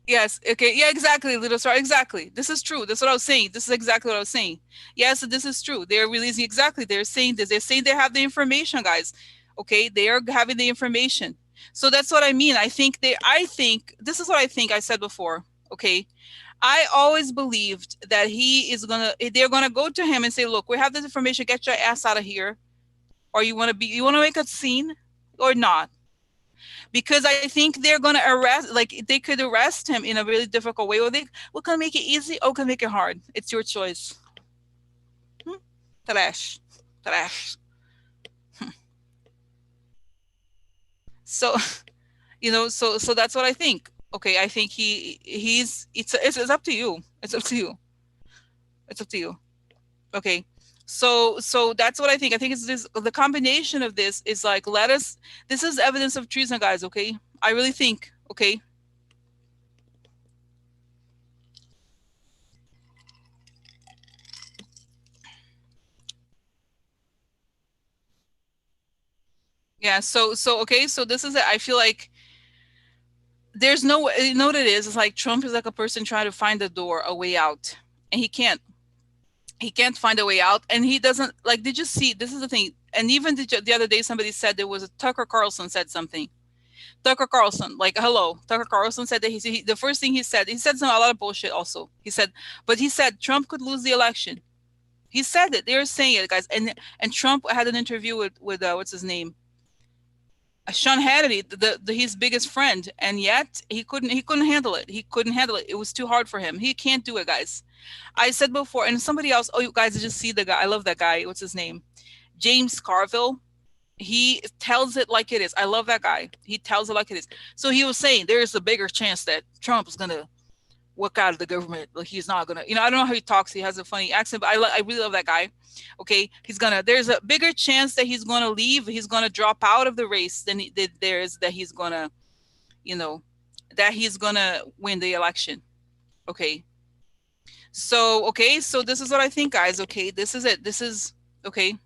[SPEAKER 1] yes. Okay. Yeah. Exactly. Little star. Exactly. This is true. That's what I was saying. This is exactly what I was saying. Yes. This is true. They're releasing exactly. They're saying this. They're saying they have the information, guys. Okay. They are having the information. So that's what I mean. I think this is what I think I said before. Okay. I always believed that they're gonna go to him and say, look, we have this information, get your ass out of here. Or you wanna make a scene or not? Because I think they're gonna they could arrest him in a really difficult way, or we can make it easy or can make it hard. It's your choice. Trash. Trash. So, so that's what I think. Okay, I think it's up to you. It's up to you. It's up to you. Okay. So that's what I think. I think it's the combination of this is like, this is evidence of treason, guys. Okay. I really think. Okay. Yeah. So okay. So this is it. I feel like there's no way, you know what it is? It's like Trump is like a person trying to find a way out, and he can't. He can't find a way out, and he doesn't like. Did you see? This is the thing. And even the other day, somebody said Tucker Carlson said something. Tucker Carlson, like, hello. Tucker Carlson said that the first thing he said a lot of bullshit also. He said Trump could lose the election. He said it. They're saying it, guys. And Trump had an interview with what's his name? Sean Hannity, his biggest friend, and yet he couldn't handle it. He couldn't handle it. It was too hard for him. He can't do it, guys. I said before, and somebody else, oh, you guys just see the guy. I love that guy. What's his name? James Carville. He tells it like it is. I love that guy. He tells it like it is. So he was saying there is a bigger chance that Trump is going to work out of the government. Like he's not gonna, I don't know how he talks. He has a funny accent, but I really love that guy. Okay, there's a bigger chance that he's gonna leave. He's gonna drop out of the race than there is that he's gonna, you know, that he's gonna win the election. Okay. So, okay, so this is what I think, guys. Okay, this is it. This is okay.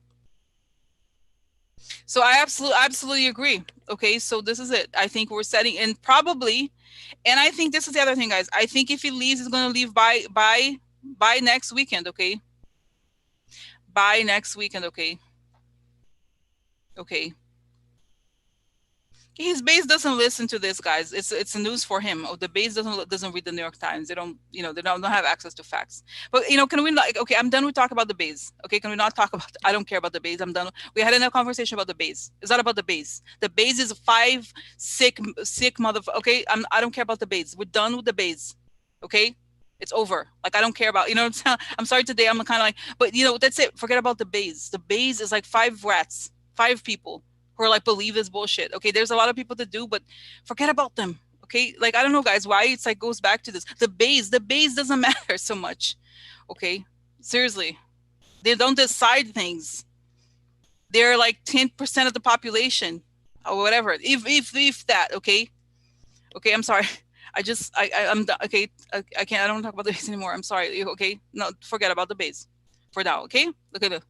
[SPEAKER 1] So I absolutely agree. Okay, so this is it. I think we're setting, and probably, and I think this is the other thing, guys. I think if he leaves, he's going to leave by next weekend. Okay, by next weekend. Okay, okay. His base doesn't listen to this, guys. It's news for him. Oh, the base doesn't read the New York Times. They don't, they don't have access to facts. But can we like, okay, I'm done with talk about the base. Okay, can we not talk about? I don't care about the base. I'm done. We had enough conversation about the base. It's not about the base. The base is five sick motherfucker. Okay, I don't care about the base. We're done with the base. Okay, it's over. Like I don't care about. I'm sorry today. I'm kind of like, but that's it. Forget about the base. The base is like five rats, five people who are like believe this bullshit. Okay, there's a lot of people that do, but forget about them. Okay, like I don't know, guys, why it's like goes back to this. The base doesn't matter so much. Okay, seriously, they don't decide things. They're like 10% of the population, or whatever. If that. Okay, okay. I'm sorry. I'm okay. I can't. I don't talk about the base anymore. I'm sorry. Okay, no, forget about the base for now. Okay, look at it.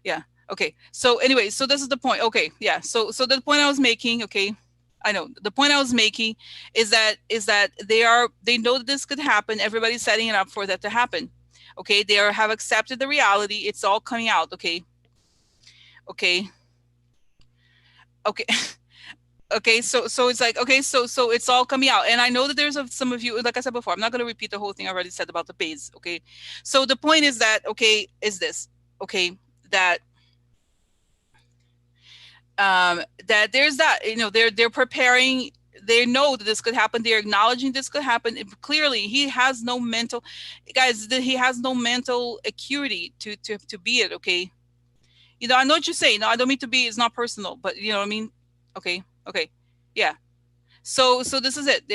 [SPEAKER 1] Yeah. Okay. So anyway, so this is the point. Okay. Yeah. So the point I was making, okay, I know the point I was making is that they know that this could happen. Everybody's setting it up for that to happen. Okay. They have accepted the reality. It's all coming out. Okay. Okay. Okay. Okay, so it's like, okay, so it's all coming out, and I know that there's some of you, like I said before, I'm not going to repeat the whole thing I already said about the base. Okay, so the point is that, okay, is this, okay, that that there's that, they're preparing. They know that this could happen. They're acknowledging this could happen. Clearly, he has no mental, guys. He has no mental acuity to be it. Okay, I know what you're saying. No, I don't mean to be. It's not personal, but you know what I mean. Okay, okay, yeah. So this is it.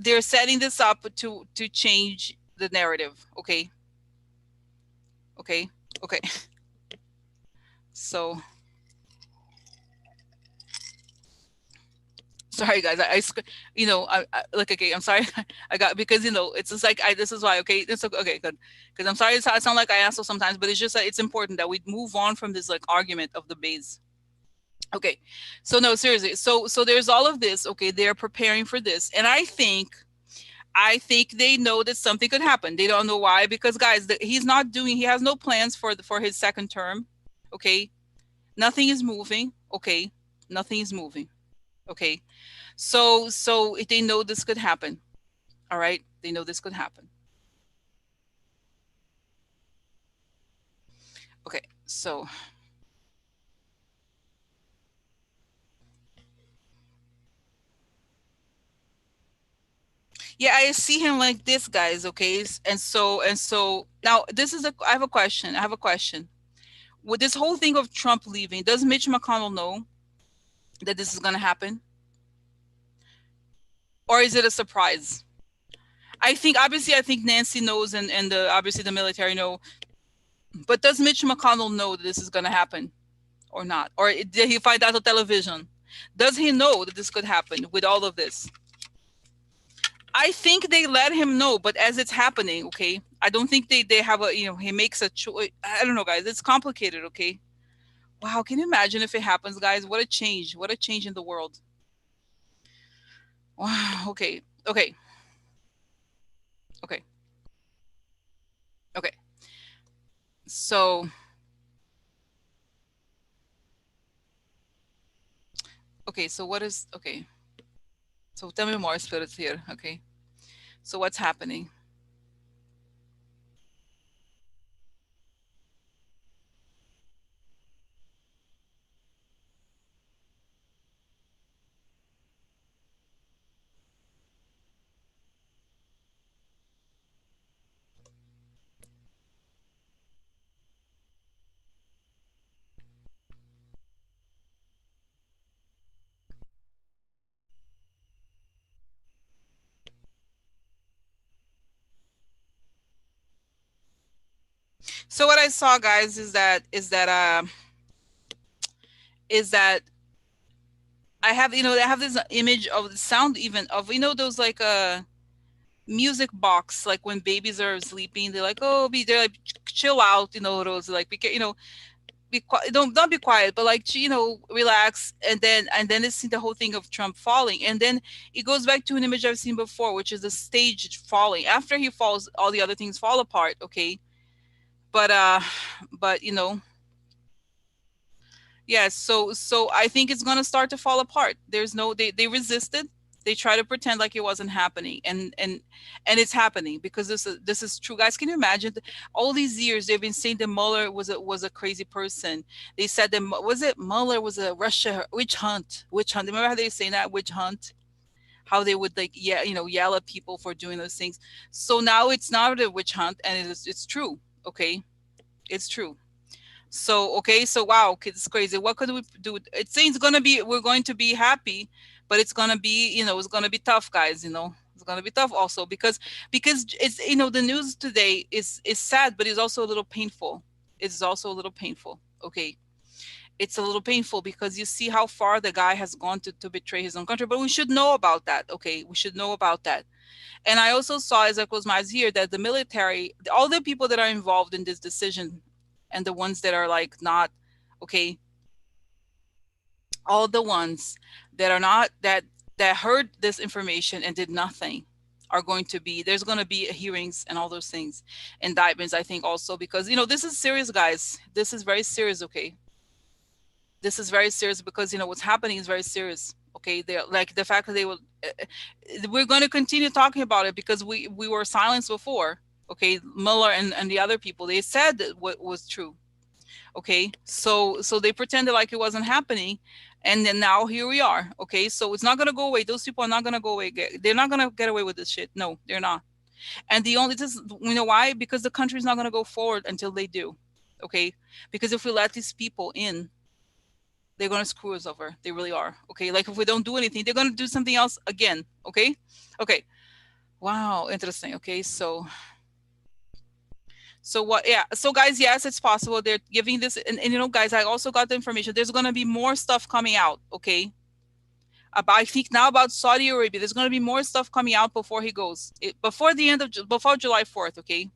[SPEAKER 1] They're setting this up to change the narrative. Okay, okay, okay. So. Sorry, guys. I like, okay, I'm sorry. I got, because it's just like, this is why. Okay, it's okay, good. Because I'm sorry, I sound like I asshole sometimes, but it's just that it's important that we move on from this like argument of the base. Okay, so no, seriously. So there's all of this. Okay, they're preparing for this, and I think they know that something could happen. They don't know why, because guys, he's not doing. He has no plans for his second term. Okay, nothing is moving. Okay, nothing is moving. Okay. So they know this could happen. All right, they know this could happen. Okay, so yeah, I see him like this, guys. Okay, and so now this is I have a question. I have a question. With this whole thing of Trump leaving, does Mitch McConnell know that this is going to happen, or is it a surprise? I think obviously, I think Nancy knows, and obviously the military know. But does Mitch McConnell know that this is going to happen, or not? Or did he find out on television? Does he know that this could happen with all of this? I think they let him know, but as it's happening, okay, I don't think they have a, he makes a choice. I don't know, guys. It's complicated, okay? Wow, can you imagine if it happens, guys? What a change. What a change in the world. Wow, okay. Okay. Okay. Okay. So, okay, so what is, okay. So tell me more, spirits here, okay? So what's happening? So what I saw, guys, is that I have, I have this image of the sound, even of, those like music box, like when babies are sleeping, they're like, oh, they're like, chill out, those like, be quiet, don't be quiet, but like, relax. And then it's the whole thing of Trump falling, and then it goes back to an image I've seen before, which is the stage falling. After he falls, all the other things fall apart. Okay, but yes. So I think it's gonna start to fall apart. There's no, they resisted. They try to pretend like it wasn't happening, and it's happening, because this is true, guys. Can you imagine? All these years they've been saying that Mueller was a crazy person. They said that, was it Mueller was a Russia witch hunt, witch hunt. Remember how they say that, witch hunt? How they would, like, yeah, yell at people for doing those things. So now it's not a witch hunt, and it's true. Okay, it's true. So okay, so wow, it's crazy. What could we do? It seems we're going to be happy, but it's gonna be, it's gonna be tough, guys. It's gonna be tough also, because it's, the news today is sad, but it's also a little painful. It's also a little painful. Okay, it's a little painful because you see how far the guy has gone to betray his own country. But we should know about that. Okay, we should know about that. And I also saw, as I close my eyes here, that the military, all the people that are involved in this decision, and the ones that are like not, okay, all the ones that are not, that heard this information and did nothing, are going to be, there's going to be hearings and all those things, indictments, I think, also, because this is serious, guys. This is very serious. Okay, this is very serious, because what's happening is very serious. Okay, they're like, the fact that they will, we're going to continue talking about it, because we were silenced before. Okay, Mueller and the other people, they said that what was true. Okay, so they pretended like it wasn't happening, and then now here we are. Okay, so it's not going to go away. Those people are not going to go away. They're not going to get away with this shit. No, they're not. And the only, this, why? Because the country's not going to go forward until they do. Okay, because if we let these people in, they're going to screw us over. They really are. Okay, like, if we don't do anything, they're going to do something else again. Okay. Okay, wow, interesting. Okay, so what? Yeah. So guys, yes, it's possible. They're giving this, and guys, I also got the information. There's gonna be more stuff coming out. Okay. I think now about Saudi Arabia. There's gonna be more stuff coming out before he goes. Before the end of before July 4th. Okay.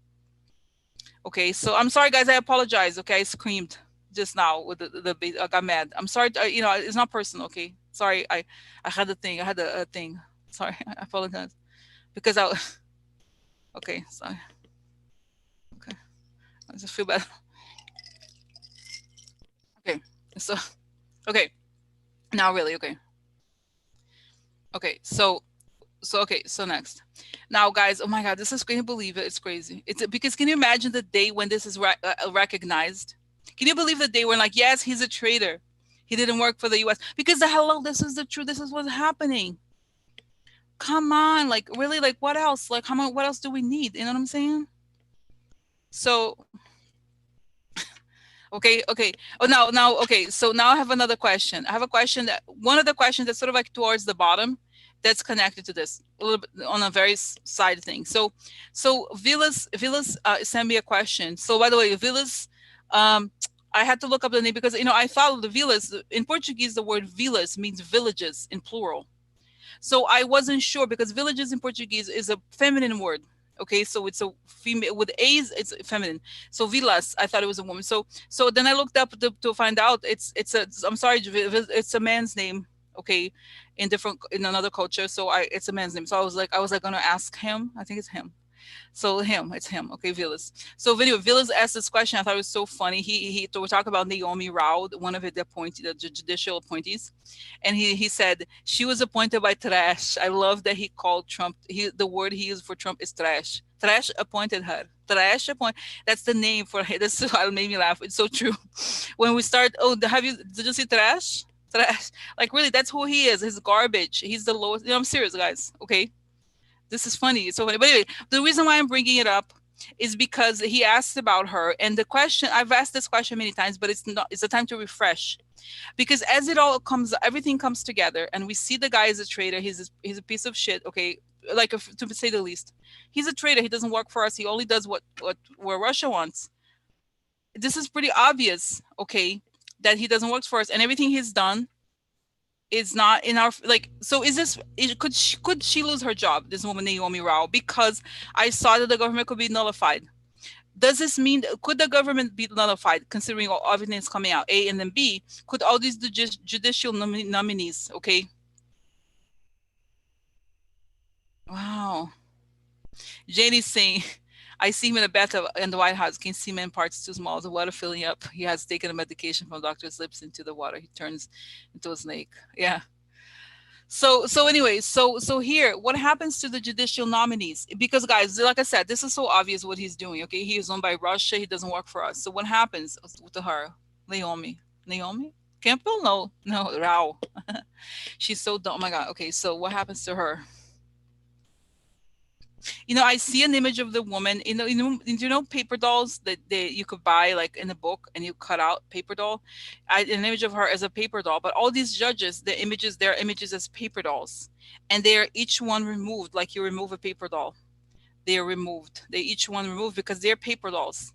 [SPEAKER 1] Okay. So I'm sorry, guys. I apologize. Okay, I screamed just now with I got mad. I'm sorry. It's not personal. Okay. Sorry. I had a thing. I had a thing. Sorry. I apologize because I. Okay. Sorry. Okay. I just feel bad. Okay. So. Okay. Now really. Okay. Okay, so next. Now, guys, oh my God, this is, can you believe it? It's crazy. It's because, can you imagine the day when this is recognized? Can you believe the day when, like, yes, he's a traitor. He didn't work for the U.S. Because hello, this is the truth. This is what's happening. Come on, like, really, like, what else? Like, what else do we need? You know what I'm saying? So, okay. Oh, now, okay. So now I have another question. I have a question, that one of the questions that's sort of like towards the bottom, that's connected to this a little bit on a very side thing. So Villas sent me a question. So by the way, Villas, I had to look up the name because I follow the Villas. In Portuguese, the word Villas means villages in plural. So I wasn't sure, because villages in Portuguese is a feminine word. Okay, so it's a female with A's, it's feminine. So vilas, I thought it was a woman. So then I looked up to find out I'm sorry, it's a man's name. Okay, in another culture. So it's a man's name. So I was like gonna ask him. I think it's him. So it's him. Okay, Villas. So anyway, Villas asked this question. I thought it was so funny. We talk about Naomi Rao, one of the judicial appointees, and he said she was appointed by trash. I love that he called Trump. The word he used for Trump is trash. Trash appointed her. Trash appoint. That's the name for her. That's what made me laugh. It's so true. When we start, did you see trash? Trash. Like, really, that's who he is. He's garbage. He's the lowest. I'm serious, guys. Okay. This is funny. It's so funny. But anyway, the reason why I'm bringing it up is because he asked about her, and the question, I've asked this question many times, but it's a time to refresh, because as everything comes together, and we see the guy is a traitor. He's a piece of shit. Okay, like, to say the least, he's a traitor. He doesn't work for us. He only does what Russia wants. this is pretty obvious, okay, that he doesn't work for us, and everything he's done is not in our, like, so is this, could she lose her job, this woman Naomi Rao, because I saw that the government could be nullified? Does this mean, could the government be nullified considering all evidence coming out? A, and then B, could all these judicial nominees, okay? Wow. Janie's saying, I see him in a bathtub in the White House. Can see him in parts too small. The water filling up. He has taken a medication from doctor's lips into the water. He turns into a snake. Yeah. So anyway, so here, what happens to the judicial nominees? Because guys, like I said, this is so obvious what he's doing. Okay, he is owned by Russia. He doesn't work for us. So what happens to her? Naomi Campbell? No, Rao. She's so dumb. Oh my God. Okay, so what happens to her? You know, I see an image of the woman. Paper dolls that you could buy like in a book, and you cut out paper doll. An image of her as a paper doll. But all these judges, their images as paper dolls, and they are each one removed, like you remove a paper doll. They are removed. They each one removed because they're paper dolls.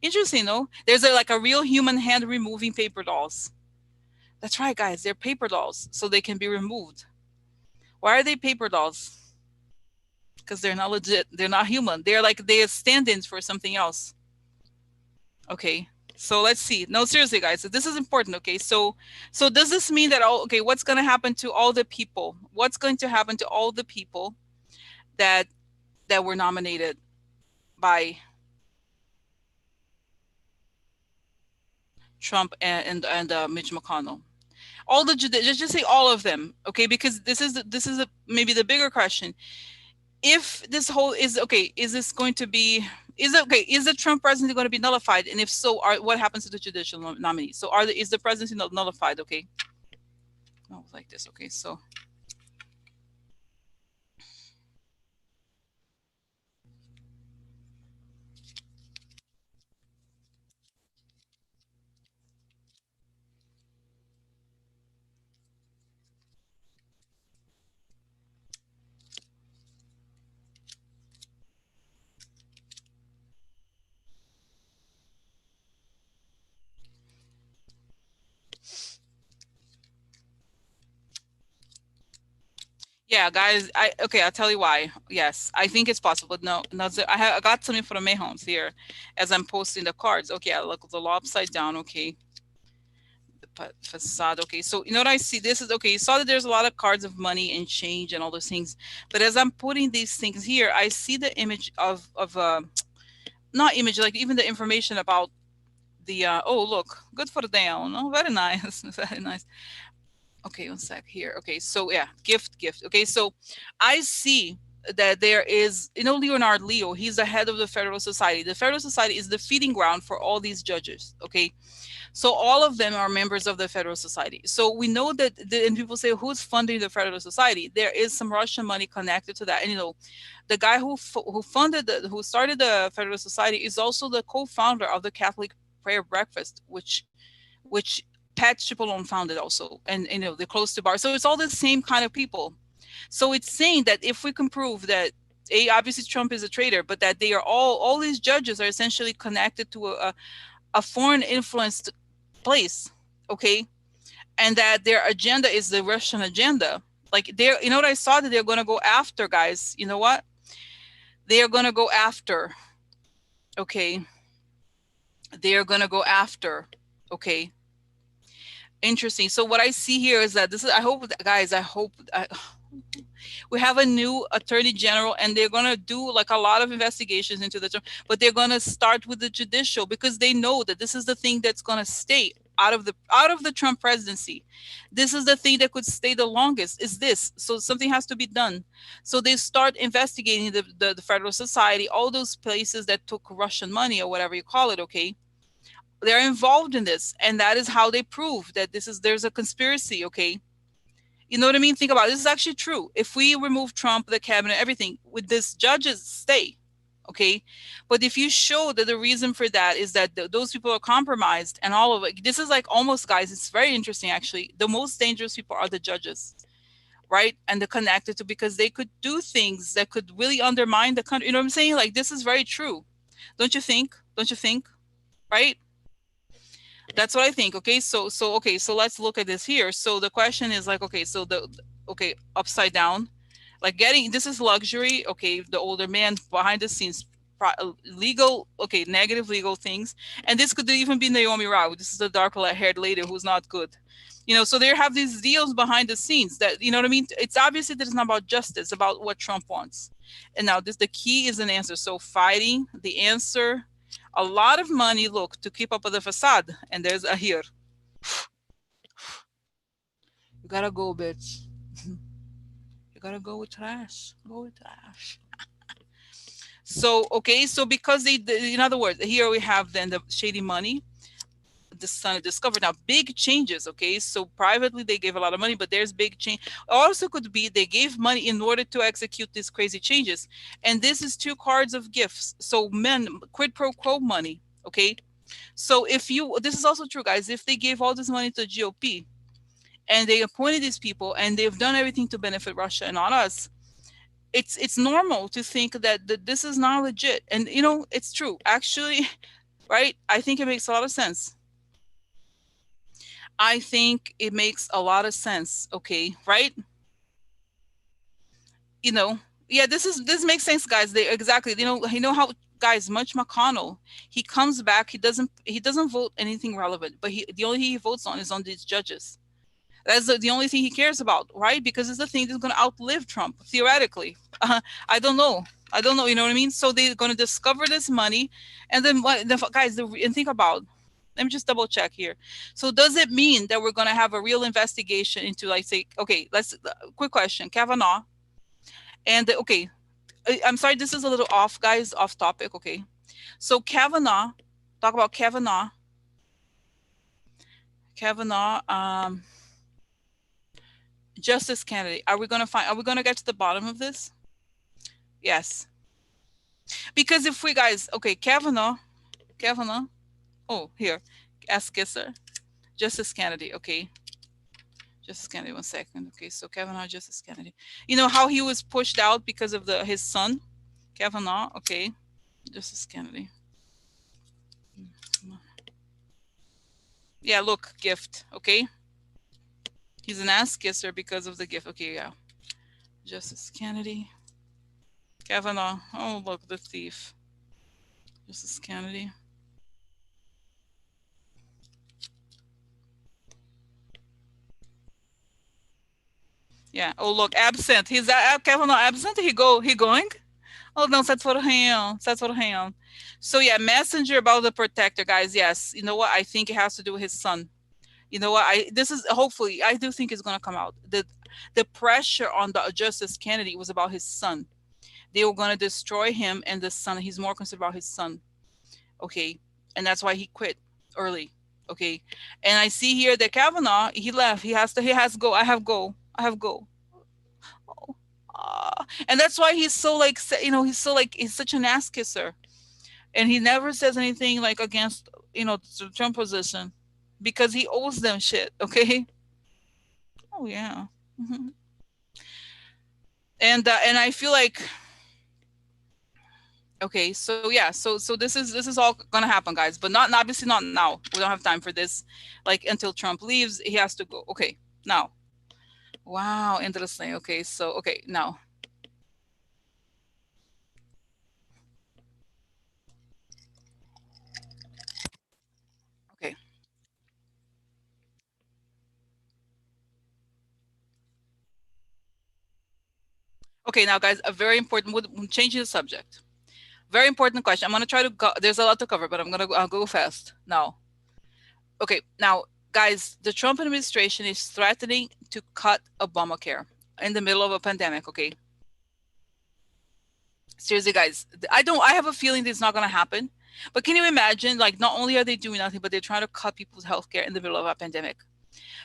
[SPEAKER 1] Interesting, no? There's like a real human hand removing paper dolls. That's right, guys. They're paper dolls, so they can be removed. Why are they paper dolls? Because they're not legit. They're not human. They're stand-ins for something else. Okay, so let's see. No, seriously, guys, so this is important. Okay, so does this mean that what's going to happen to all the people? What's going to happen to all the people that were nominated by Trump and Mitch McConnell? All the just say all of them, okay? Because this is maybe the bigger question. If this whole is okay, is this going to be, is the Trump presidency going to be nullified? And if so, what happens to the judicial nominees? So is the presidency nullified? Okay. No, like this. Okay, so yeah, guys, I'll tell you why. Yes, I think it's possible. No, I got some information here as I'm posting the cards. Okay, I look the law upside down. Okay, the facade. Okay, so you know what I see? This is okay. You saw that there's a lot of cards of money and change and all those things, but as I'm putting these things here, I see the image of not image, like even the information about the oh, look, good for the down. Oh, very nice. Very nice. Okay, one sec here. Okay, so yeah, gift. Okay, so I see that there is, Leonard Leo, he's the head of the Federal Society. The Federal Society is the feeding ground for all these judges. Okay, so all of them are members of the Federal Society. So we know that, and people say, who's funding the Federal Society? There is some Russian money connected to that. And the guy who started the Federal Society is also the co-founder of the Catholic Prayer Breakfast, which Pat Cipollone founded also, and they're close to Bar. So it's all the same kind of people. So it's saying that if we can prove that obviously Trump is a traitor, but that they are all these judges are essentially connected to a foreign influenced place, okay, and that their agenda is the Russian agenda. Like what I saw that they're going to go after, guys. You know what? They are going to go after. Okay. They are going to go after. Okay. Interesting. So what I see here is that I hope, guys, we have a new attorney general, and they're going to do like a lot of investigations into but they're going to start with the judicial, because they know that this is the thing that's going to stay out of the Trump presidency. This is the thing that could stay the longest, is this. So something has to be done. So they start investigating the Federal Society, all those places that took Russian money or whatever you call it. Okay. They're involved in this, and that is how they prove that there's a conspiracy. Okay, you know what I mean? Think about it. This is actually true. If we remove Trump, the cabinet, everything, would this judges stay? Okay, but if you show that the reason for that is that those people are compromised and all of it, this is like almost, guys, it's very interesting actually. The most dangerous people are the judges, right? And they're connected to, because they could do things that could really undermine the country. You know what I'm saying? Like, this is very true. Don't you think? Right? That's what I think. Okay, okay, so let's look at this here. So the question is like, okay, so okay, upside down, like getting, this is luxury. Okay, the older man behind the scenes, legal, okay, negative legal things, and this could even be Naomi Rao. This is the dark haired lady who's not good. So they have these deals behind the scenes that, you know what I mean? It's obviously that it's not about justice, about what Trump wants. And now the key is an answer. So fighting, the answer, a lot of money, look, to keep up with the facade. And there's a here. You gotta go, bitch. You gotta go with trash. Go with trash. So, okay, so because in other words, here we have then the shady money. The Sun discovered now big changes. Okay, so privately they gave a lot of money, but there's big change. Also could be they gave money in order to execute these crazy changes, and this is two cards of gifts. So men, quid pro quo money. Okay, so if you, this is also true, guys, if they gave all this money to GOP and they appointed these people and they've done everything to benefit Russia and not us, it's normal to think that this is not legit. And it's true actually. Right, I think it makes a lot of sense. I think it makes a lot of sense. Okay, right? Yeah, this makes sense, guys. They exactly, how, guys, Mitch McConnell, he comes back, he doesn't vote anything relevant, but the only thing he votes on is on these judges. That's the only thing he cares about, right? Because it's the thing that's going to outlive Trump, theoretically. I don't know. You know what I mean? So they're going to discover this money, and then guys, and think about. Let me just double check here. So does it mean that we're going to have a real investigation into, like, say, okay, quick question, Kavanaugh, and okay, I'm sorry, this is a little off, guys, off topic. Okay, so Kavanaugh, talk about Kavanaugh, Justice Kennedy. Are we going to get to the bottom of this? Yes. Because if we, guys, okay, Kavanaugh, oh, here, ask Kisser, Justice Kennedy, okay. Justice Kennedy, 1 second. Okay, so Kavanaugh, Justice Kennedy. You know how he was pushed out because of his son, Kavanaugh, okay. Justice Kennedy. Yeah, look, gift, okay. He's an ass kisser because of the gift. Okay, yeah. Justice Kennedy. Kavanaugh. Oh, look, the thief. Justice Kennedy. Yeah. Oh, look, absent. He's Kavanaugh absent. He going? Oh, no, that's for him. So, yeah, messenger about the protector, guys. Yes. You know what? I think it has to do with his son. You know what? This is, hopefully, I do think it's going to come out. The pressure on the Justice Kennedy was about his son. They were going to destroy him and the son. He's more concerned about his son. Okay. And that's why he quit early. Okay. And I see here that Kavanaugh, he left. He has to go. I have go. Oh. And that's why he's so, like, he's so, like, he's such an ass kisser. And he never says anything, like, against, the Trump position, because he owes them shit. Okay. Oh, yeah. Mm-hmm. And I feel like, okay, so yeah, so this is all gonna happen, guys, but not obviously not now. We don't have time for this. Like, until Trump leaves, he has to go. Okay, now. Wow, interesting. Okay, so okay, now. Okay. Okay, now, guys, a very important, we'll change the subject. Very important question. I'm gonna try to go, there's a lot to cover, but I'll go fast now. Okay, now, guys, the Trump administration is threatening to cut Obamacare in the middle of a pandemic. Okay. Seriously, guys, I have a feeling this is not going to happen. But can you imagine, like, not only are they doing nothing, but they're trying to cut people's healthcare in the middle of a pandemic.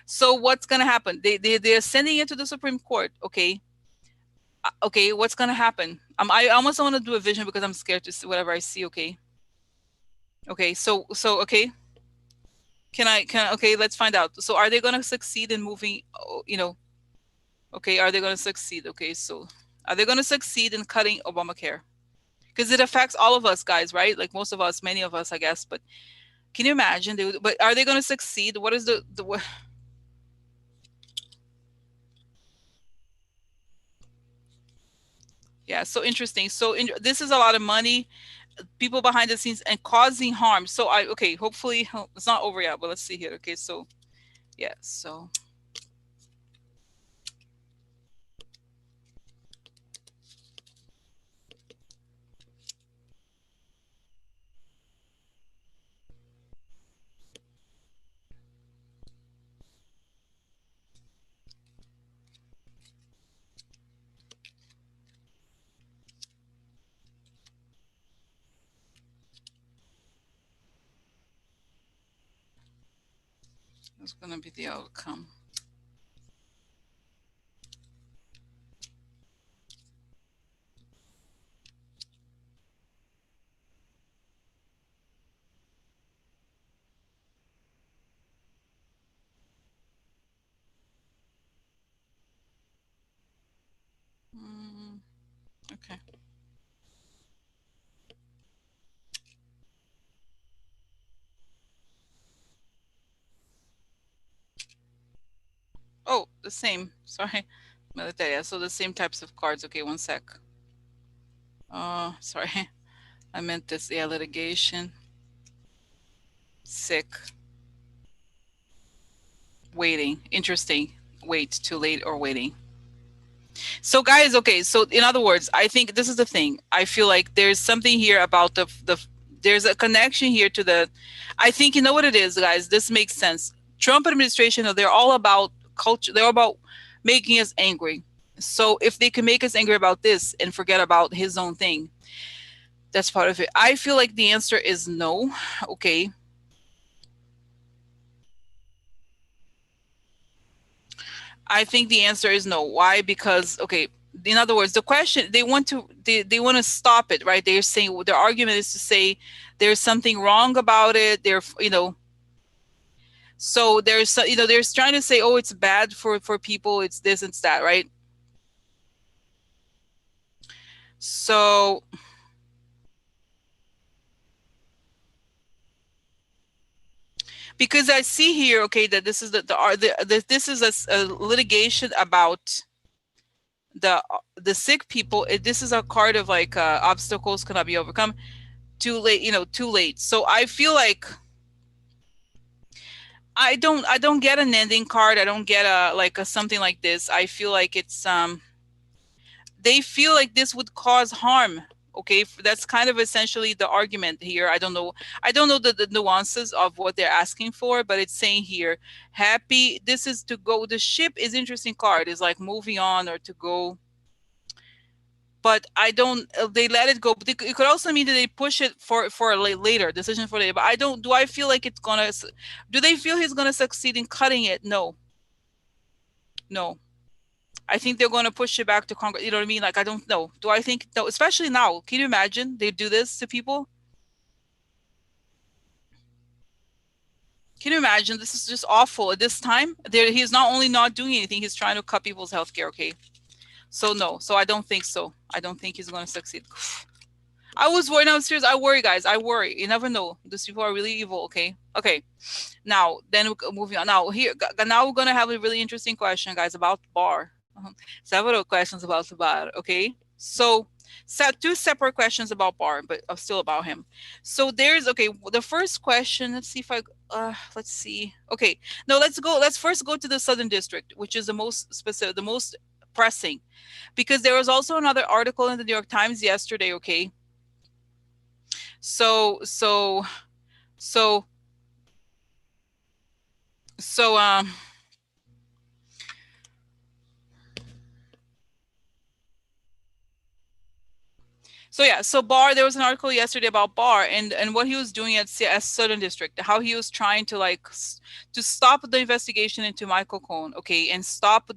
[SPEAKER 1] So what's going to happen? They're sending it to the Supreme Court. Okay. Okay, what's going to happen? I almost don't want to do a vision because I'm scared to see whatever I see. Okay. Okay, so okay. Okay, let's find out. So are they going to succeed in moving, okay, are they going to succeed? Okay, so are they going to succeed in cutting Obamacare? Because it affects all of us, guys, right? Like, most of us, many of us, I guess. But Can you imagine? But are they going to succeed? What is the what? Yeah, so interesting. So this is a lot of money, people behind the scenes and causing harm. So okay, hopefully it's not over yet, but let's see here. Okay, so yeah, so that's going to be the outcome. Mm, okay. Oh, the same. Sorry. Militaria. So the same types of cards. Okay, one sec. Sorry. I meant this. Yeah, litigation. Sick. Waiting. Interesting. Wait, too late or waiting. So guys, okay, so in other words, I think this is the thing. I feel like there's something here about the there's a connection here to the I think you know what it is, guys. This makes sense. Trump administration, they're all about culture. They're all about making us angry. So if they can make us angry about this and forget about his own thing, that's part of it. I feel like the answer is no. Okay. I think the answer is no. Why? Because okay, in other words, the question they want to stop it, right? They're saying their argument is to say there's something wrong about it. They're so they're trying to say, oh, it's bad for people. It's this, it's that, right? So because I see here, okay, that this is this is a litigation about the sick people. This is a card of like obstacles cannot be overcome. Too late, too late. So I feel like I don't get an ending card. I don't get a something like this. I feel like it's they feel like this would cause harm. Okay, that's kind of essentially the argument here. I don't know the nuances of what they're asking for, but it's saying here happy, this is to go, the ship is interesting card, is like moving on or to go, but I don't. They let it go. But it could also mean that they push it for a later decision for later. But I don't. Do I feel like it's gonna? Do they feel he's gonna succeed in cutting it? No, no. I think they're gonna push it back to Congress. You know what I mean? Like I don't know. Do I think no? Especially now. Can you imagine they do this to people? Can you imagine? This is just awful. At this time, there he's not only not doing anything, he's trying to cut people's health care. Okay, so no. So I don't think so. I don't think he's gonna succeed. I was worried. No, serious. I worry, guys. I worry. You never know. These people are really evil. Okay. Okay. Now, then moving on. Now here, now we're gonna have a really interesting question, guys, about Barr. Several questions about the Barr. Okay. So, two separate questions about Barr, but still about him. So there's okay. The first question. Let's see if I. Let's see. Okay. No, let's go. Let's first go to the Southern District, which is the most specific, the most pressing, because there was also another article in the New York Times yesterday. Okay, so so so so so yeah, so Barr, there was an article yesterday about Barr and what he was doing at CS Southern District, how he was trying to like to stop the investigation into Michael Cohen, okay, and stop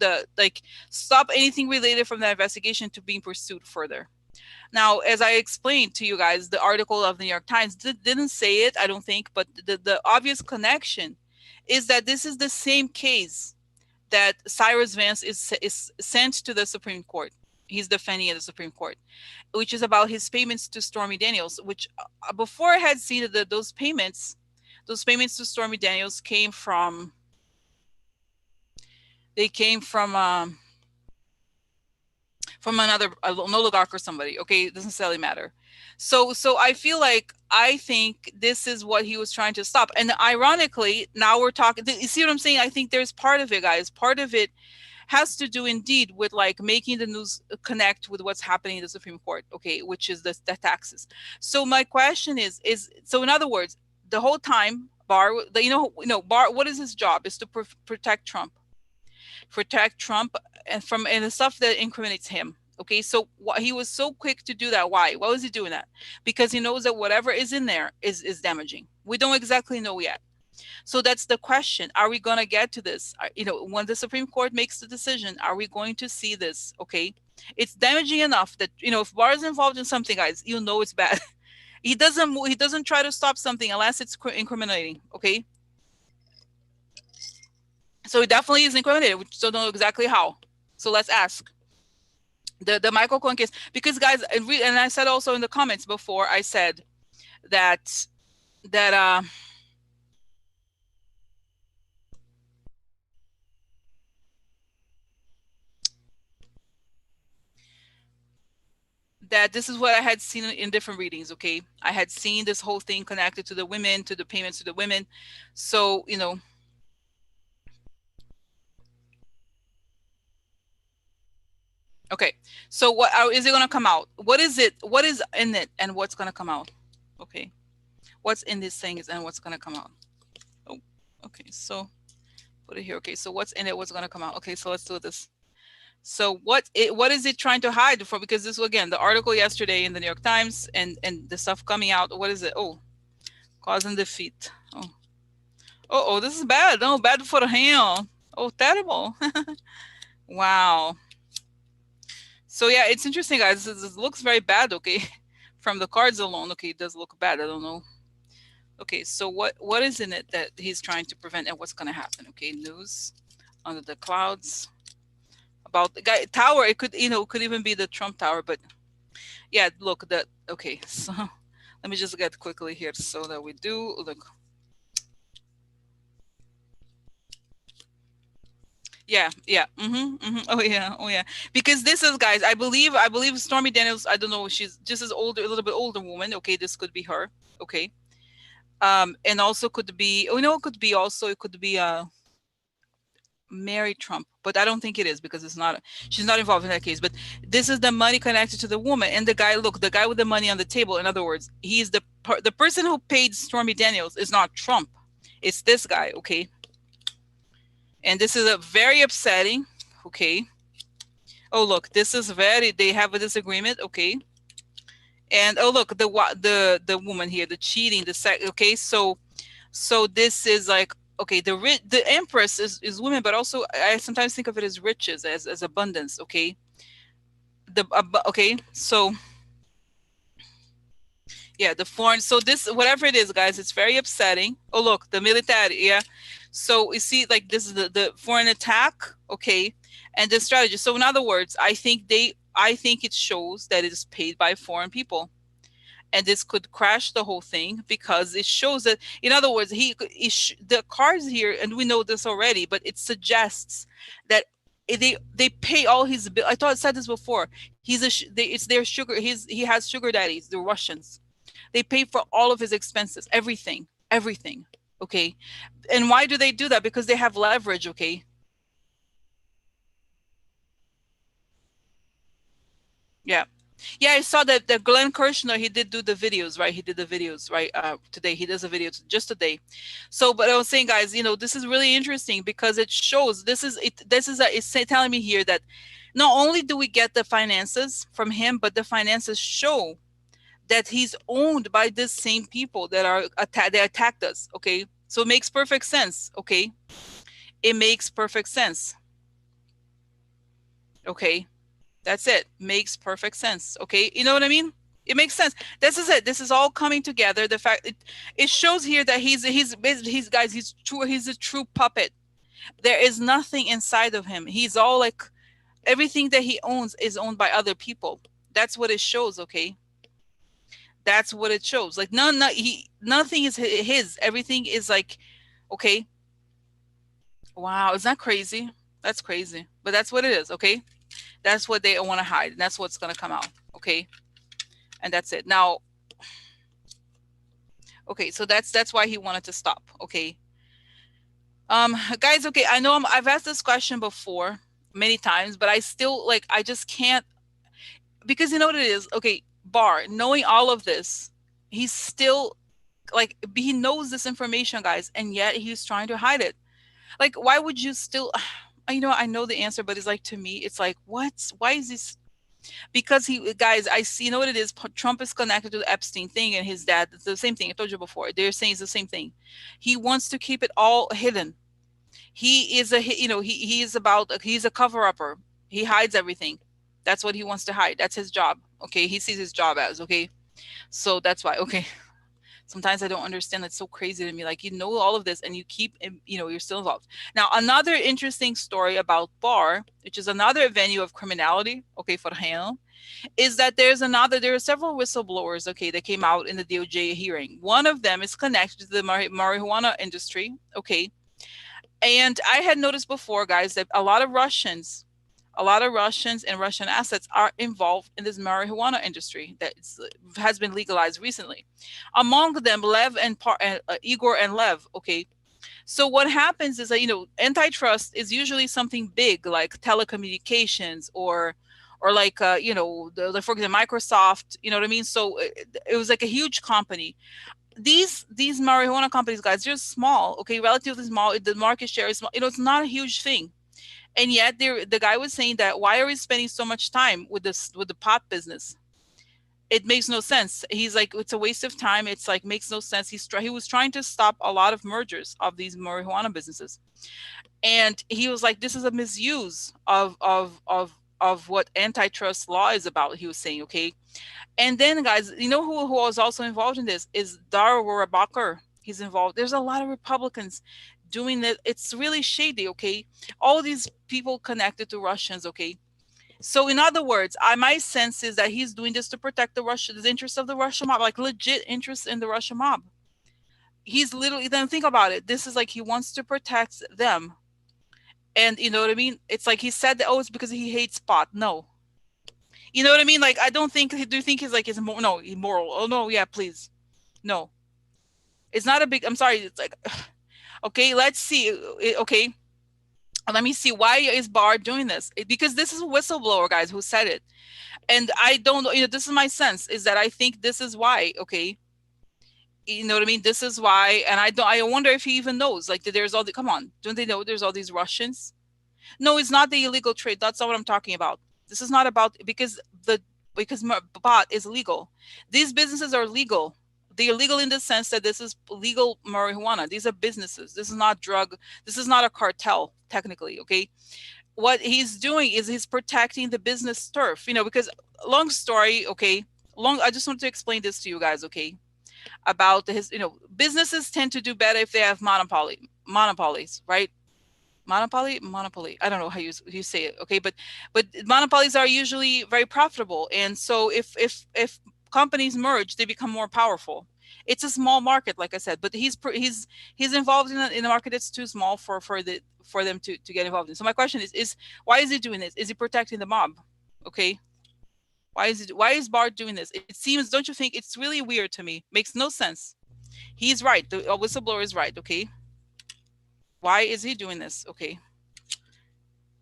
[SPEAKER 1] anything related from that investigation to being pursued further. Now, as I explained to you guys, the article of the New York Times didn't say it, I don't think, but the obvious connection is that this is the same case that Cyrus Vance is sent to the Supreme Court. He's defending at the Supreme Court, which is about his payments to Stormy Daniels, which before I had seen that those payments, those payments to Stormy Daniels came from another an oligarch or somebody. Okay, it doesn't necessarily matter. So I feel like, I think this is what he was trying to stop. And ironically, now we're talking, you see what I'm saying? I think there's part of it, guys. Part of it has to do indeed with like making the news connect with what's happening in the Supreme Court, okay, which is the taxes. So my question is so in other words, the whole time Barr, Barr, what is his job? Is to protect Trump and the stuff that incriminates him. Okay, so he was so quick to do that. Why was he doing that? Because he knows that whatever is in there is damaging. We don't exactly know yet. So that's the question. Are we going to get to this? When the Supreme Court makes the decision, are we going to see this? Okay, it's damaging enough that, if Barr is involved in something, guys, it's bad. He doesn't try to stop something unless it's incriminating. Okay, so it definitely is incriminated. We just don't know exactly how. So let's ask. The Michael Cohen case, because guys, and I said also in the comments before, I said that that this is what I had seen in different readings. Okay, I had seen this whole thing connected to the women, to the payments to the women. So okay, so what is it going to come out? What is it? What is in it, and what's going to come out? Okay, what's in these things and what's going to come out? Oh, okay, so put it here. Okay, so what's in it? What's going to come out? Okay, so let's do this. So what is it trying to hide for? Because this, again, the article yesterday in the New York Times and the stuff coming out. What is it? Oh, cause and defeat. Oh, this is bad. No, bad for him. Oh, terrible. Wow. So yeah, it's interesting, guys. This looks very bad. Okay, from the cards alone. Okay, it does look bad. I don't know. Okay, so what is in it that he's trying to prevent, and what's going to happen? Okay, news under the clouds. About the guy tower, it could could even be the Trump Tower, but yeah, look, okay, so let me just get quickly here so that we do look. Yeah. Oh yeah, because this is, guys, I believe Stormy Daniels, I don't know, she's just a little bit older woman. Okay, this could be her. Okay, and also could be, it could be Mary Trump, but I don't think it is, because she's not involved in that case. But this is the money connected to the woman, and the guy with the money on the table. In other words, he's the person who paid Stormy Daniels is not Trump, it's this guy. Okay, and this is a very upsetting. Okay, oh look, this is they have a disagreement. Okay, and oh look, the woman here, the cheating, okay, so this is like, okay, the empress is women, but also I sometimes think of it as riches, as abundance. Okay, okay, so yeah, the foreign, so this, whatever it is, guys, it's very upsetting. Oh look, the military. Yeah, so you see, like, this is the foreign attack. Okay, and the strategy. So in other words, I think it shows that it is paid by foreign people. And this could crash the whole thing, because it shows that, in other words, the cards here, and we know this already, but it suggests that they pay all his bill. I thought I said this before. It's their sugar. He has sugar daddies, the Russians. They pay for all of his expenses, everything. Okay, and why do they do that? Because they have leverage. Okay. Yeah. Yeah, I saw that Glenn Kirshner, he did do the videos, right? He did the videos, right? Today he does a video just today. So, but I was saying, guys, this is really interesting, because it shows it's telling me here that not only do we get the finances from him, but the finances show that he's owned by the same people that they attacked us. Okay, so it makes perfect sense. Okay, it makes perfect sense. Okay. That's it. Makes perfect sense. Okay. You know what I mean? It makes sense. This is it. This is all coming together. The fact it shows here that he's guys, he's a true puppet. There is nothing inside of him. He's all like, everything that he owns is owned by other people. That's what it shows. Okay. That's what it shows. Like nothing is his. Everything is like, okay. Wow, is that crazy? That's crazy. But that's what it is, okay? That's what they want to hide. And that's what's going to come out, okay? And that's it. Now, okay, so that's why he wanted to stop, okay? Guys, okay, I know I've asked this question before many times, but I still like I just can't, because you know what it is? Okay, Barr, knowing all of this, he's still like he knows this information, guys, and yet he's trying to hide it. Like, why would you still you know, I know the answer, but it's like, to me, it's like, what? Why is this? Because he, guys, I see, you know what it is? Trump is connected to the Epstein thing, and his dad, it's the same thing. I told you before. They're saying it's the same thing. He wants to keep it all hidden. He is you know, he is about, he's a cover-upper. He hides everything. That's what he wants to hide. That's his job. Okay, he sees his job as, okay. So that's why, okay. Sometimes I don't understand. That's so crazy to me. Like, you know all of this and you keep, you know, you're still involved. Now, another interesting story about Barr, which is another venue of criminality, okay, for him, is that there are several whistleblowers, okay, that came out in the DOJ hearing. One of them is connected to the marijuana industry, okay. And I had noticed before, guys, that a lot of Russians and Russian assets are involved in this marijuana industry that has been legalized recently. Among them, Lev and Igor and Lev. Okay, so what happens is that, you know, antitrust is usually something big like telecommunications or like you know, for example, Microsoft. You know what I mean? So it was like a huge company. These marijuana companies, guys, they're small. Okay, relatively small. The market share is small. You know, it's not a huge thing. And yet the guy was saying that, why are we spending so much time with the pot business? It makes no sense. He's like, it's a waste of time. It's like, makes no sense. He was trying to stop a lot of mergers of these marijuana businesses. And he was like, this is a misuse of what antitrust law is about, he was saying, okay. And then, guys, you know who was also involved in this is Dara Rohrabacher. He's involved. There's a lot of Republicans doing that. It's really shady, okay? All these people connected to Russians, okay? So in other words, my sense is that he's doing this to protect the interests of the Russian mob, like legit interest in the Russian mob. He's literally, then think about it. This is like he wants to protect them. And you know what I mean? It's like he said that, oh, it's because he hates pot. No. You know what I mean? Like, I don't think, do you think he's like, no, immoral? Oh no, yeah, please. No. It's not a big, I'm sorry. It's like, okay, let's see. Okay. Let me see. Why is Barr doing this? Because this is a whistleblower, guys, who said it. And I don't know, you know, this is my sense, is that I think this is why, okay? You know what I mean? This is why, and I wonder if he even knows, like, there's all the, come on, don't they know there's all these Russians? No, it's not the illegal trade. That's not what I'm talking about. This is not about, because pot is legal. These businesses are legal. They are legal in the sense that this is legal marijuana. These are businesses. This is not drug. This is not a cartel, technically, okay? What he's doing is he's protecting the business turf, you know, because long story, okay? I just want to explain this to you guys, okay? About his, you know, businesses tend to do better if they have monopolies, right? Monopoly, I don't know how you say it, okay, but monopolies are usually very profitable, and so if companies merge, they become more powerful. It's a small market, like I said, but he's involved in a market that's too small for them to get involved in. So my question is why is he doing this? Is he protecting the mob? Okay, why is Barr doing this? It seems, don't you think it's really weird to me? Makes no sense. He's right, the whistleblower is right, okay. Why is he doing this? Okay.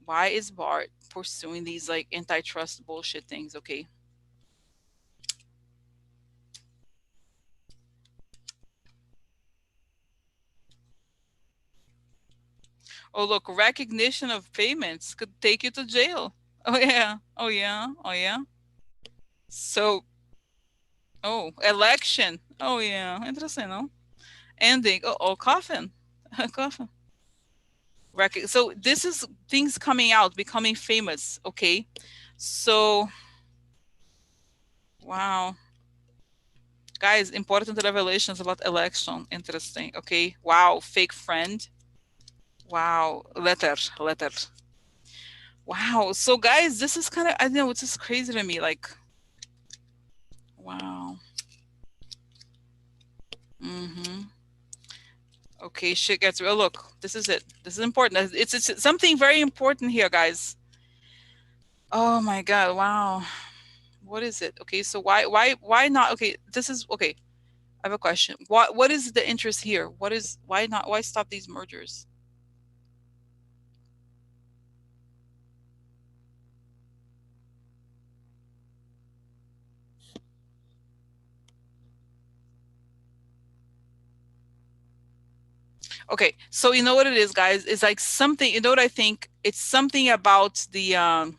[SPEAKER 1] Why is Bart pursuing these like antitrust bullshit things? Okay. Oh, look, recognition of payments could take you to jail. Oh, yeah. Oh, yeah. Oh, yeah. So, oh, election. Oh, yeah. Interesting, no? Ending. Oh, coffin. Coffin. So this is things coming out, becoming famous. Okay. So, wow. Guys, important revelations about election. Interesting. Okay. Wow. Fake friend. Wow. Letter. Wow. So guys, this is kind of, I don't know, it's just crazy to me. Like, wow. Okay, shit gets real. Look, this is it. This is important. It's something very important here, guys. Oh my God! Wow. What is it? Okay, so why not? Okay, this is okay. I have a question. What is the interest here? Why not? Why stop these mergers? Okay, so you know what it is, guys? It's like something. You know what I think? It's something about the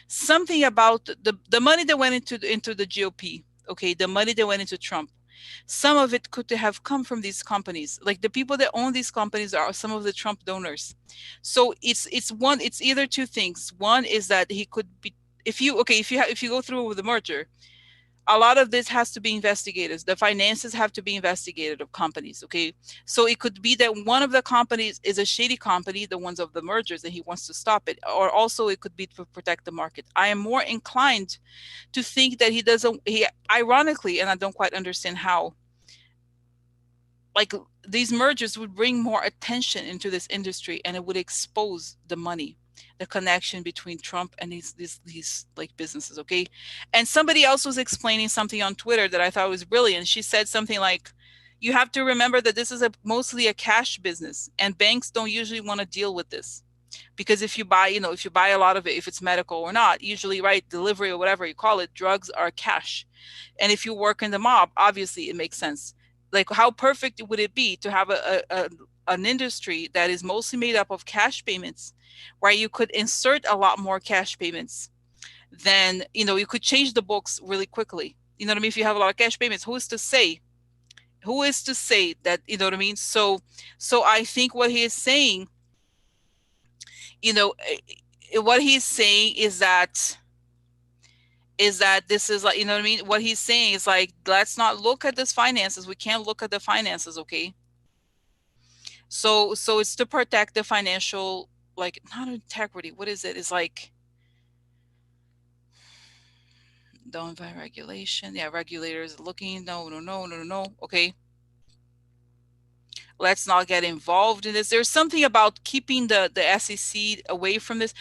[SPEAKER 1] something about the money that went into the GOP. Okay, the money that went into Trump. Some of it could have come from these companies. Like the people that own these companies are some of the Trump donors. So it's either two things. One is that he could be, if you okay if you go through with the merger, a lot of this has to be investigated. The finances have to be investigated of companies. Okay. So it could be that one of the companies is a shady company, the ones of the mergers, and he wants to stop it. Or also it could be to protect the market. I am more inclined to think that he ironically, and I don't quite understand how, like these mergers would bring more attention into this industry and it would expose the money, the connection between Trump and these like businesses. Okay. And somebody else was explaining something on Twitter that I thought was brilliant. She said something like, you have to remember that this is mostly a cash business and banks don't usually want to deal with this, because if you buy, if you buy a lot of it, if it's medical or not, usually, right, delivery or whatever you call it, drugs are cash. And if you work in the mob, obviously it makes sense. Like how perfect would it be to have an industry that is mostly made up of cash payments, where you could insert a lot more cash payments, then you could change the books really quickly. You know what I mean? If you have a lot of cash payments, who is to say that, you know what I mean? So I think what he is saying, you know what he's saying is that this is like, you know what I mean? What he's saying is like, let's not look at this finances. We can't look at the finances, okay? So it's to protect the financial, like, not integrity. What is it? It's like, don't by regulation. Yeah, regulators looking. No, no, no, no, no, no. Okay. Let's not get involved in this. There's something about keeping the SEC away from this.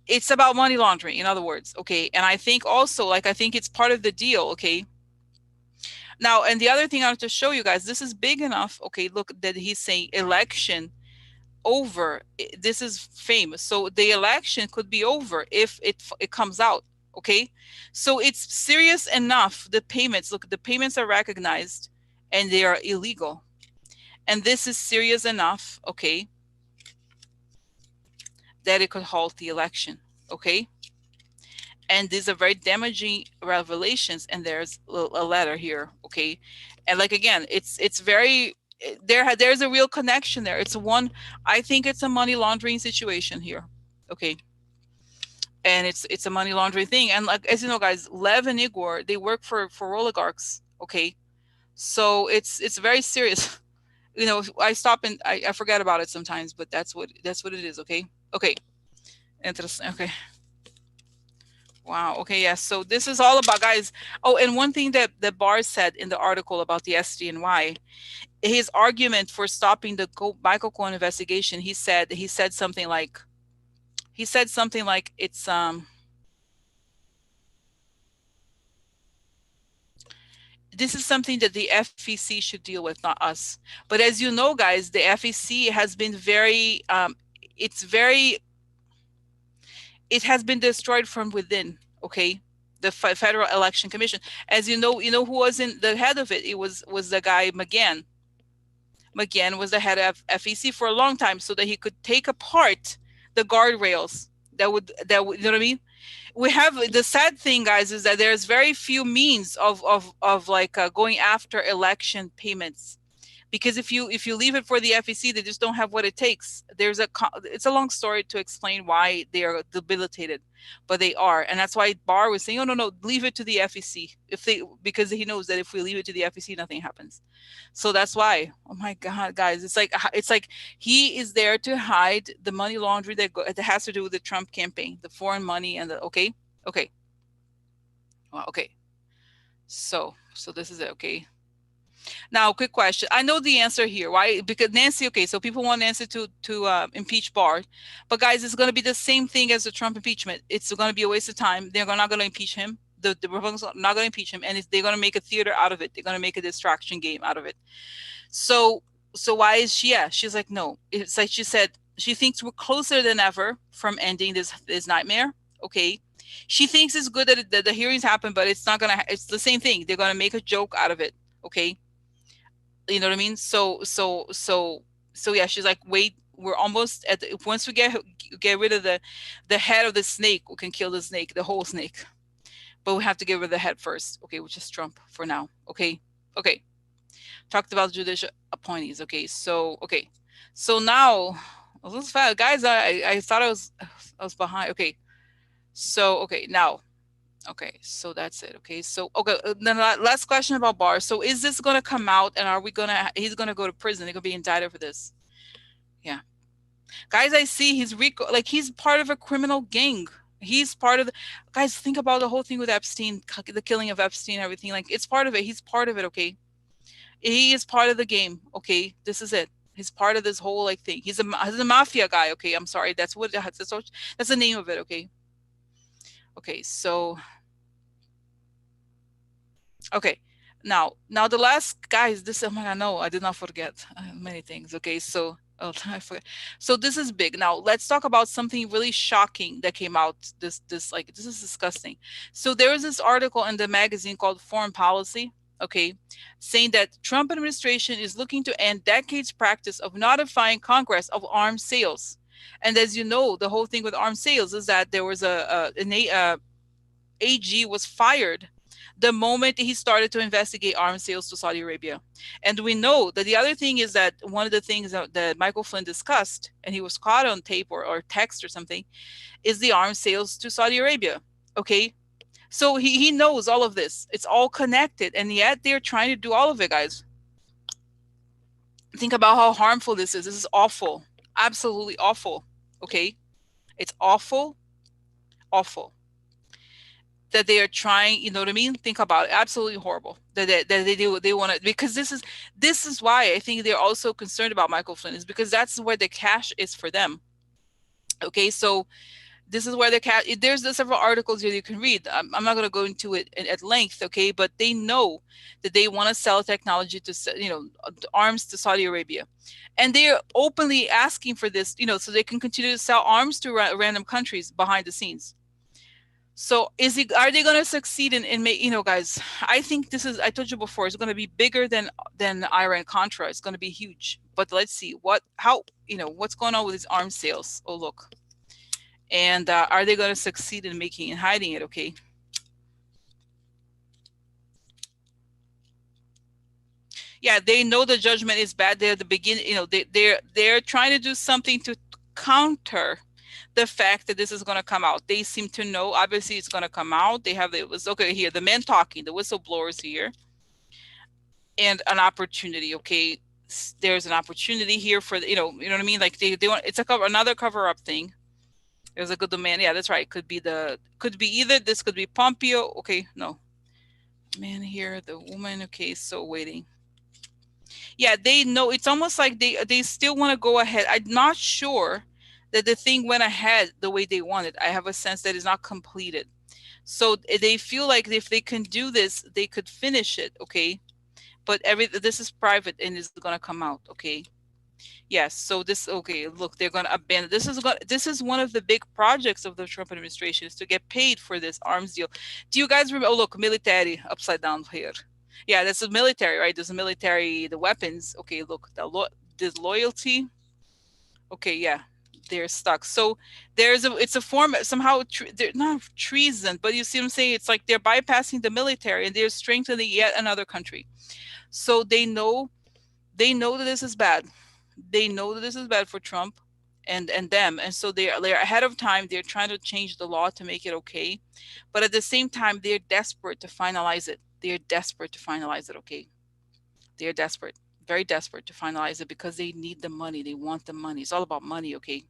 [SPEAKER 1] It's about money laundering, in other words. Okay. And I think also, like, I think it's part of the deal. Okay. Now, and the other thing I want to show you guys, this is big enough. Okay, look, that he's saying election over. This is famous. So the election could be over if it comes out. Okay, so it's serious enough. The payments, look, the payments are recognized and they are illegal. And this is serious enough, okay, that it could halt the election. Okay. And these are very damaging revelations, and there's a letter here. Okay. And like, again, it's very, there's a real connection there. I think it's a money laundering situation here. Okay. And it's a money laundering thing. And like, as you know, guys, Lev and Igor, they work for oligarchs. Okay. So it's very serious. I stop and I forget about it sometimes, but that's what it is. Okay. Okay. Interesting. Okay. Wow. Okay. Yes. So this is all about, guys. Oh, and one thing that Barr said in the article about the SDNY, his argument for stopping the Michael Cohen investigation, he said something like, it's this is something that the FEC should deal with, not us. But as you know, guys, the FEC has been very it has been destroyed from within. Okay. The Federal Election Commission, as you know who was in the head of it. It was the guy McGahn. McGahn was the head of FEC for a long time, so that he could take apart the guardrails that would, you know what I mean? We have, the sad thing, guys, is that there's very few means of like going after election payments, because if you leave it for the FEC, they just don't have what it takes. It's a long story to explain why they are debilitated, but they are. And that's why Barr was saying, oh, no, leave it to the FEC, because he knows that if we leave it to the FEC, nothing happens. So that's why, oh my God, guys, it's like he is there to hide the money laundering that has to do with the Trump campaign, the foreign money, and okay. Well, okay. So this is it. Okay. Now, quick question. I know the answer here. Why? Because Nancy, okay, so people want Nancy to impeach Barr. But guys, it's going to be the same thing as the Trump impeachment. It's going to be a waste of time. They're not going to impeach him. The Republicans are not going to impeach him, and they're going to make a theater out of it. They're going to make a distraction game out of it. So why is she? Yeah, she's like, no. It's like she said, she thinks we're closer than ever from ending this nightmare. Okay. She thinks it's good that the hearings happen, but it's not gonna. It's the same thing. They're gonna make a joke out of it. Okay. You know what I mean? So yeah, she's like, wait, we're almost at the, once we get rid of the head of the snake, we can kill the snake, the whole snake. But we have to get rid of the head first, okay, which is Trump for now. Okay. Talked about judicial appointees. Okay, so now this is fast, guys. I thought I was behind. Okay, so now. Okay, so that's it. Okay, so then last question about Barr. So is this going to come out, and are we gonna? He's going to go to prison. He's going to be indicted for this. Yeah, guys, I see he's like he's part of a criminal gang. He's part of the guys. Think about the whole thing with Epstein, the killing of Epstein, everything. Like it's part of it. He's part of it. Okay, he is part of the game. Okay, this is it. He's part of this whole like thing. He's a mafia guy. Okay, I'm sorry. That's the name of it. Okay, so. Okay, now the last guys, this, oh my God, no, I did not forget many things. Okay, so I forget. So this is big. Now let's talk about something really shocking that came out. This is disgusting. So there was this article in the magazine called Foreign Policy. Okay, saying that Trump administration is looking to end decades practice of notifying Congress of arms sales. And as you know, the whole thing with arms sales is that there was an AG was fired the moment he started to investigate arms sales to Saudi Arabia. And we know that the other thing is that one of the things that Michael Flynn discussed, and he was caught on tape or text or something, is the arms sales to Saudi Arabia. Okay. So he knows all of this. It's all connected. And yet they're trying to do all of it, guys. Think about how harmful this is. This is awful. Absolutely awful. Okay. It's awful. That they are trying, you know what I mean? Think about it. Absolutely horrible that they do what they want to, because this is why I think they're also concerned about Michael Flynn, is because that's where the cash is for them. Okay, so this is where the cash. There's several articles here you can read. I'm not going to go into it at length. Okay, but they know that they want to sell technology to arms to Saudi Arabia, and they're openly asking for this, so they can continue to sell arms to random countries behind the scenes. So are they going to succeed in guys, I think I told you before, it's going to be bigger than Iran Contra. It's going to be huge. But let's see what's going on with these arms sales. Oh, look. And are they going to succeed in hiding it? Okay. Yeah, they know the judgment is bad. They're at the beginning, they're trying to do something to counter the fact that this is going to come out. They seem to know, obviously it's going to come out. They have here, the men talking, the whistleblowers here, and an opportunity. Okay, there's an opportunity here for you know what I mean. Like they want, it's another cover up thing. There's a good demand. Yeah, that's right. Could be either this could be Pompeo. Okay, no, man here, the woman. Okay, so waiting. Yeah, they know. It's almost like they still want to go ahead. I'm not sure that the thing went ahead the way they wanted. I have a sense that it's not completed. So they feel like if they can do this, they could finish it. Okay. But this is private and it's going to come out. Okay. Yes. So look, they're going to abandon. This is one of the big projects of the Trump administration, is to get paid for this arms deal. Do you guys remember? Oh, look, military upside down here. Yeah, that's the military, right? There's the military, the weapons. Okay, look, the loyalty. Okay, yeah, they're stuck. So it's a form somehow. They're not treason, but you see what I'm saying? It's like they're bypassing the military and they're strengthening yet another country. So they know that this is bad. They know that this is bad for Trump and them, and so they're ahead of time. They're trying to change the law to make it okay, but at the same time, they're desperate to finalize it. They're desperate to finalize it. Okay, they're desperate, very desperate to finalize it because they need the money. They want the money. It's all about money. Okay.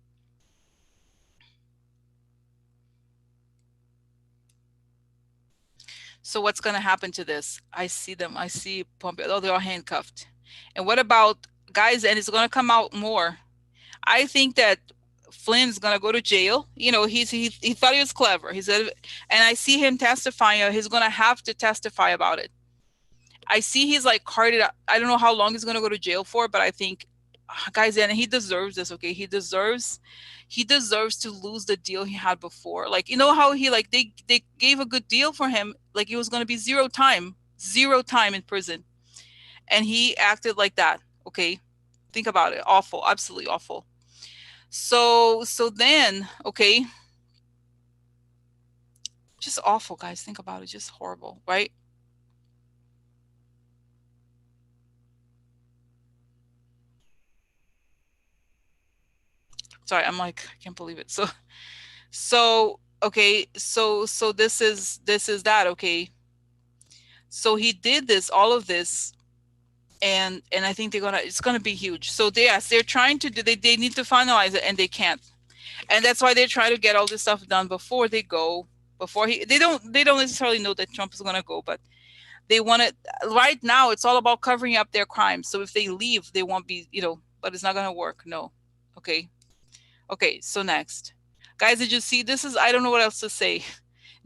[SPEAKER 1] So what's going to happen to this? I see them. I see Pompeo. Oh, they're all handcuffed. And what about guys? And it's going to come out more. I think that Flynn's going to go to jail. You know, he thought he was clever. He said, and I see him testifying. He's going to have to testify about it. I see he's like carded. I don't know how long he's going to go to jail for, but I think, guys, and he deserves this. Okay, he deserves to lose the deal he had before. Like, you know how he, like, they gave a good deal for him, like it was going to be zero time in prison, and he acted like that. Okay, think about it. Awful, absolutely awful. So then, okay, just awful, guys. Think about it. Just horrible, right? Sorry, I'm like, I can't believe it. So okay, so this is that, okay. So he did this, all of this, and I think it's gonna be huge. So yes, they're trying to do, they need to finalize it, and they can't. And that's why they're trying to get all this stuff done before they go, before they don't necessarily know that Trump is gonna go, but they want it right now. It's all about covering up their crimes. So if they leave, they won't be, but it's not gonna work. No. Okay. Okay, so next. Guys, did you see this? Is I don't know what else to say.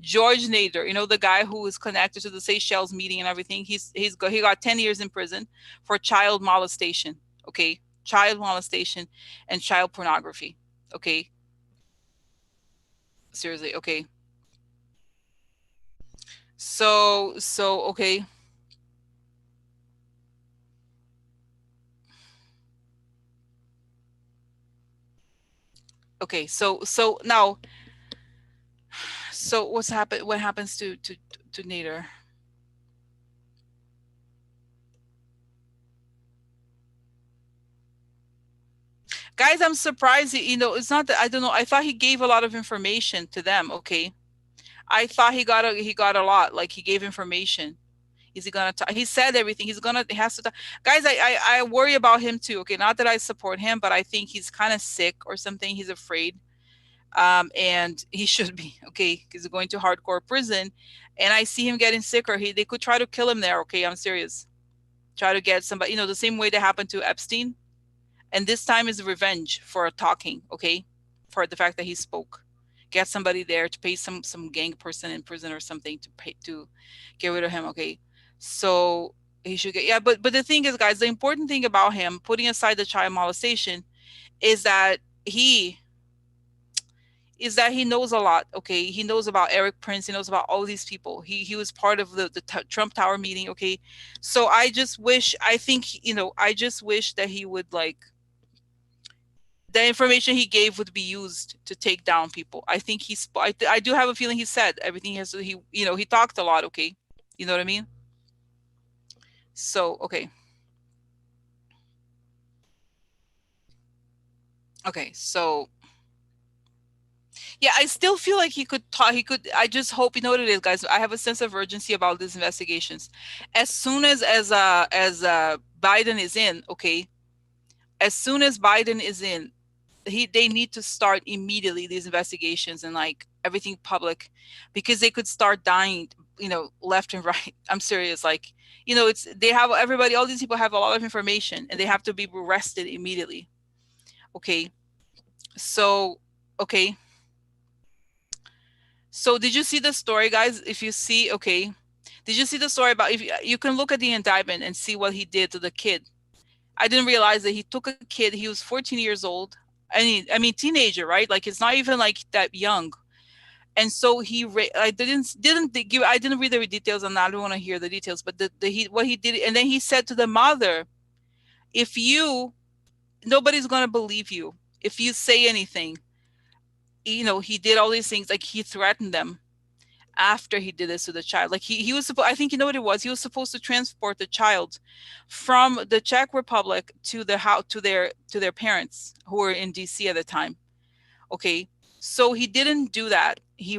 [SPEAKER 1] George Nader, the guy who is connected to the Seychelles meeting and everything. He got 10 years in prison for child molestation. Okay, child molestation and child pornography. Okay, seriously. Okay, so okay. Okay, so now, so what happens to Nader? Guys, I'm surprised. It's not that I don't know. I thought he gave a lot of information to them. Okay, I thought he got a lot. Like, he gave information. Is he gonna talk? He said everything. He has to talk. Guys, I worry about him too. Okay, not that I support him, but I think he's kind of sick or something. He's afraid, and he should be. Okay, he's going to hardcore prison, and I see him getting sicker. They could try to kill him there. Okay, I'm serious. Try to get somebody. The same way that happened to Epstein, and this time is revenge for talking. Okay, for the fact that he spoke. Get somebody there to pay some gang person in prison or something to pay to get rid of him. Okay, so he should get, yeah. But the thing is, guys, the important thing about him, putting aside the child molestation, is that he knows a lot. Okay, he knows about Eric Prince. He knows about all these people. He was part of the Trump Tower meeting. Okay, so I think I just wish that he would, like, the information he gave would be used to take down people. I think I do have a feeling he said everything he has to, he talked a lot. Okay, you know what I mean? So okay. Okay, so yeah, I still feel like he could talk. He could. I just hope, you know what it is, guys. I have a sense of urgency about these investigations. As soon as Biden is in, okay. As soon as Biden is in, they need to start immediately these investigations and, like, everything public, because they could start dying, left and right. I'm serious. Like, it's they have everybody. All these people have a lot of information, and they have to be arrested immediately. Okay, so okay. So did you see the story, guys? If you see, okay, did you see the story about, if you can look at the indictment and see what he did to the kid? I didn't realize that he took a kid. He was 14 years old. I mean, teenager, right? Like, it's not even like that young. And so I didn't read the details, and I don't want to hear the details. But what he did, and then he said to the mother, "If nobody's gonna believe you if you say anything." He did all these things, like, he threatened them after he did this to the child. Like, he was supposed, I think, you know what it was, he was supposed to transport the child from the Czech Republic to the house, to their parents who were in DC at the time. Okay, so he didn't do that. He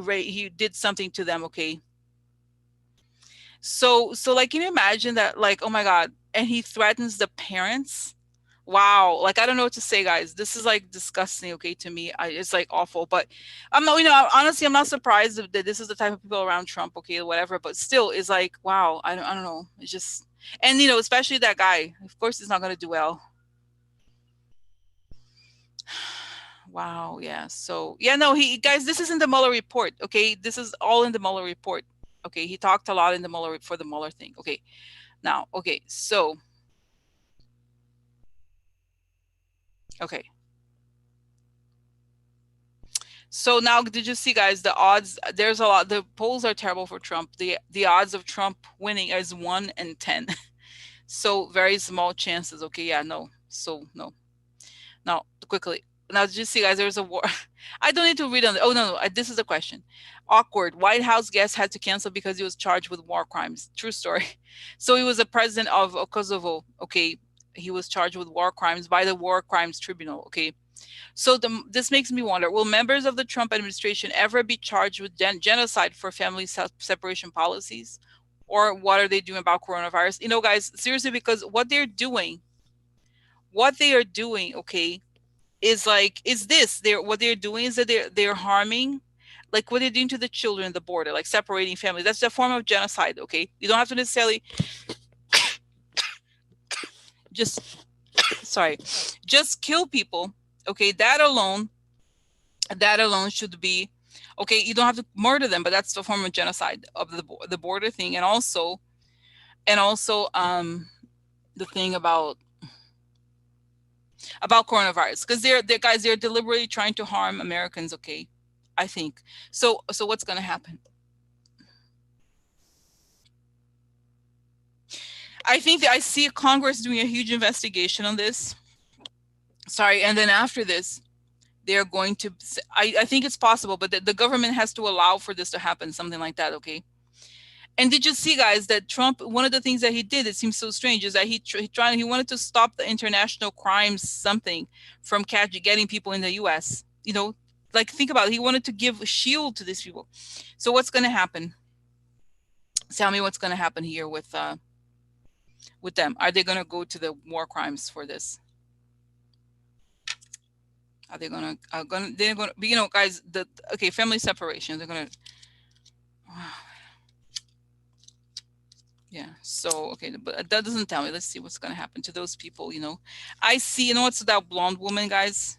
[SPEAKER 1] did something to them. Okay, so like, can you imagine that? Like, oh my God, and he threatens the parents. Wow, like I don't know what to say, guys. This is like disgusting, okay, to me. It's like awful, but I'm not, honestly, I'm not surprised that this is the type of people around Trump, okay, whatever. But still, it's like, wow, I don't know. It's just, and especially that guy. Of course, he's not gonna do well. Wow, yeah. So yeah, no, he guys, this is in the Mueller report, okay. This is all in the Mueller report, okay. He talked a lot in the Mueller for the Mueller thing, okay. Now, okay, so okay. So now, did you see, guys, the odds? There's a lot. The polls are terrible for Trump. The odds of Trump winning is 1 in 10. So very small chances. Okay, yeah, no. So no. Now, quickly. Now, did you see, guys? There's a war. I don't need to read on. Oh no, this is a question. Awkward. White House guest had to cancel because he was charged with war crimes. True story. So he was the president of Kosovo. Okay, he was charged with war crimes by the War Crimes Tribunal. Okay. So this makes me wonder, will members of the Trump administration ever be charged with genocide for family separation policies? Or what are they doing about coronavirus? Guys, seriously, because what they are doing, okay, is like, what they're doing is that they're harming, like what they're doing to the children at the border, like separating families. That's a form of genocide, okay? You don't have to necessarily just, sorry, just kill people, okay? That alone should be okay. You don't have to murder them, but that's a form of genocide of the border thing. And also the thing about coronavirus, because they're deliberately trying to harm Americans, okay, I think. So what's going to happen? I think that I see Congress doing a huge investigation on this. Sorry. And then after this, they're going to, I think it's possible, but the government has to allow for this to happen, something like that, okay? And did you see, guys, that Trump, one of the things that he did, it seems so strange, is that he wanted to stop the international crimes something from getting people in the US. Like, think about it. He wanted to give a shield to these people. So what's going to happen? Tell me what's going to happen here with them. Are they going to go to the war crimes for this? Are they going to, they're going to, guys, okay, family separation, they're going to, yeah. So, okay, but that doesn't tell me. Let's see what's going to happen to those people, I see, what's that blonde woman, guys?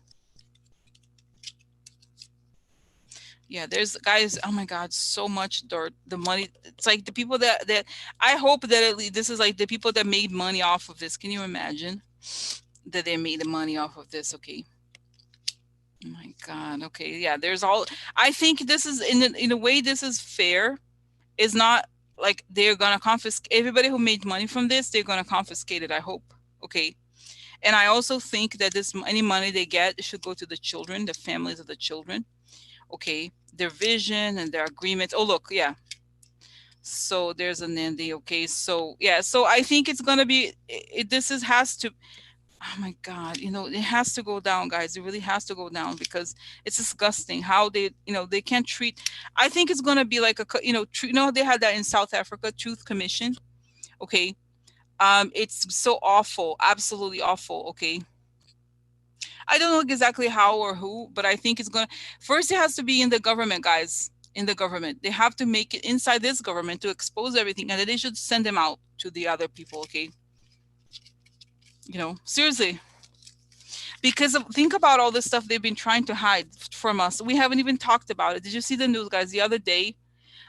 [SPEAKER 1] Yeah, there's, guys, oh my God, so much dirt. The money, it's like the people that I hope that at least this is like the people that made money off of this. Can you imagine that they made the money off of this? Okay. Oh my God. Okay. Yeah, there's all, I think this is in a way, this is fair. Is not like they're gonna confiscate everybody who made money from this. They're gonna confiscate it, I hope. Okay. And I also think that any money they get should go to the children, the families of the children. Okay, their vision and their agreements. Oh look, yeah. So there's an Nandi. Okay, so yeah, so I think it's gonna be. Has to. Oh my God, it has to go down, guys. It really has to go down because it's disgusting how they can't treat. I think it's gonna be like they had that in South Africa, Truth Commission. Okay, it's so awful, absolutely awful. Okay, I don't know exactly how or who, but I think it's gonna, first it has to be in the government, guys. In the government, they have to make it inside this government to expose everything, and then they should send them out to the other people. Okay, seriously. Because think about all this stuff they've been trying to hide from us. We haven't even talked about it. Did you see the news, guys, the other day?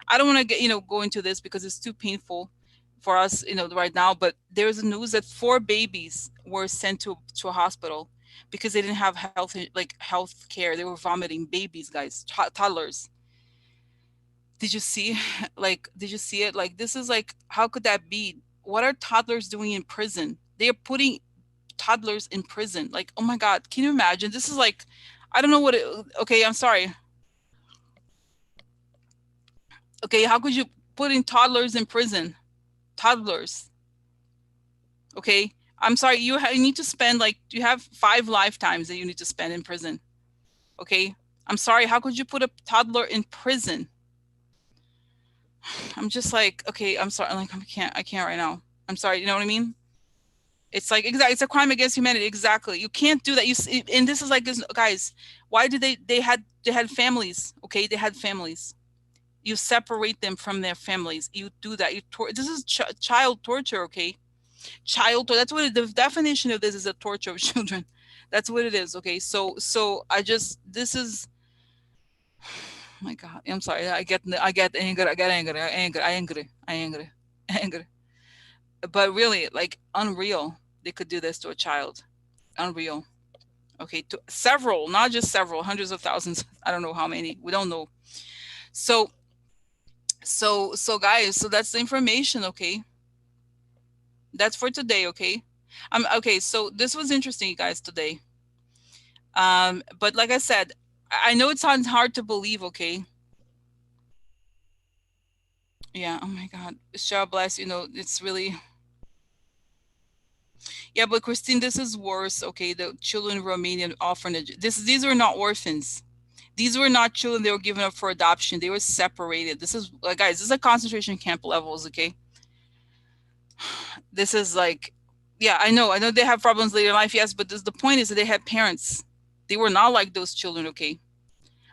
[SPEAKER 1] I don't want to go into this because it's too painful for us, right now. But there's a news that 4 babies were sent to a hospital because they didn't have health care. They were vomiting, babies, guys, toddlers. Did you see? Did you see it? Like, this is like, how could that be? What are toddlers doing in prison? They are putting toddlers in prison. Like, oh my God, can you imagine? This is like, I don't know what okay, I'm sorry. Okay, how could you put in toddlers in prison? Toddlers. Okay, I'm sorry, you need to spend, like, you have 5 lifetimes that you need to spend in prison. Okay, I'm sorry, how could you put a toddler in prison? I'm just like, okay, I'm sorry, like, I can't right now. I'm sorry, you know what I mean? It's like, exactly, it's a crime against humanity. Exactly. You can't do that. And this is like this, guys, why did they had families, okay? They had families. You separate them from their families. You do that. This is child torture, okay? That's what the definition of this is, a torture of children. That's what it is, okay? So this is, oh my God, I'm sorry. I get angry. I get angry. Angry. But really, like, unreal. They could do this to a child. Unreal. Okay, to several, not just several, hundreds of thousands. I don't know how many. We don't know. So guys, so that's the information, okay? That's for today, okay? Okay, so this was interesting, guys, today. But like I said, I know it sounds hard to believe, okay? Yeah, oh my God. God bless, it's really, yeah, but Christine, this is worse, okay? The children in Romanian orphanage. These were not orphans. These were not children they were given up for adoption. They were separated. This is, like, guys, this is a concentration camp levels, okay? This is like, yeah, I know they have problems later in life, yes, but the point is that they had parents. They were not like those children, okay?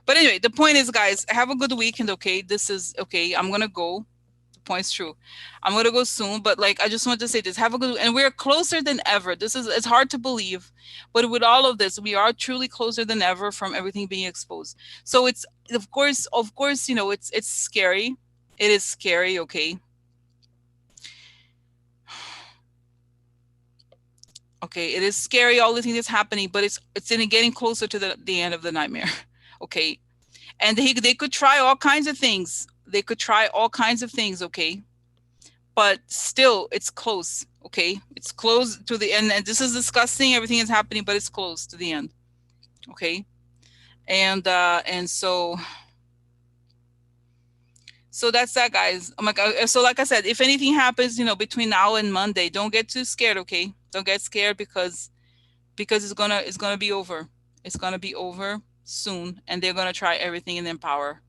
[SPEAKER 1] But anyway, the point is, guys, have a good weekend, okay? This is okay. I'm gonna go. The point's true. I'm gonna go soon, but like, I just want to say this: have a good, and we're closer than ever. It's hard to believe, but with all of this, we are truly closer than ever from everything being exposed. So it's, of course, it's scary. It is scary, okay? Okay, it is scary, all the things that's happening, but it's in getting closer to the end of the nightmare. Okay. And they could try all kinds of things. They could try all kinds of things, okay? But still, it's close, okay? It's close to the end. And this is disgusting. Everything is happening, but it's close to the end, okay? And so that's that, guys. Oh my God. So like I said, if anything happens, between now and Monday, don't get too scared, okay? Don't get scared because it's gonna be over. It's gonna be over soon, and they're gonna try everything in their power.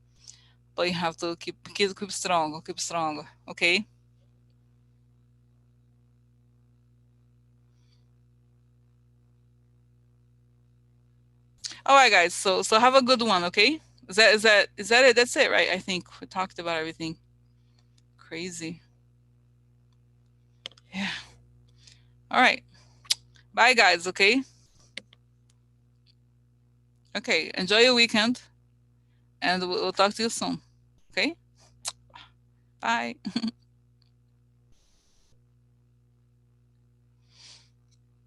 [SPEAKER 1] But you have to keep strong, keep strong, okay? All right, guys. So have a good one, okay? Is that it? That's it, right? I think we talked about everything. Crazy. Yeah. All right. Bye, guys. Okay. Okay. Enjoy your weekend, and we'll talk to you soon. Okay. Bye.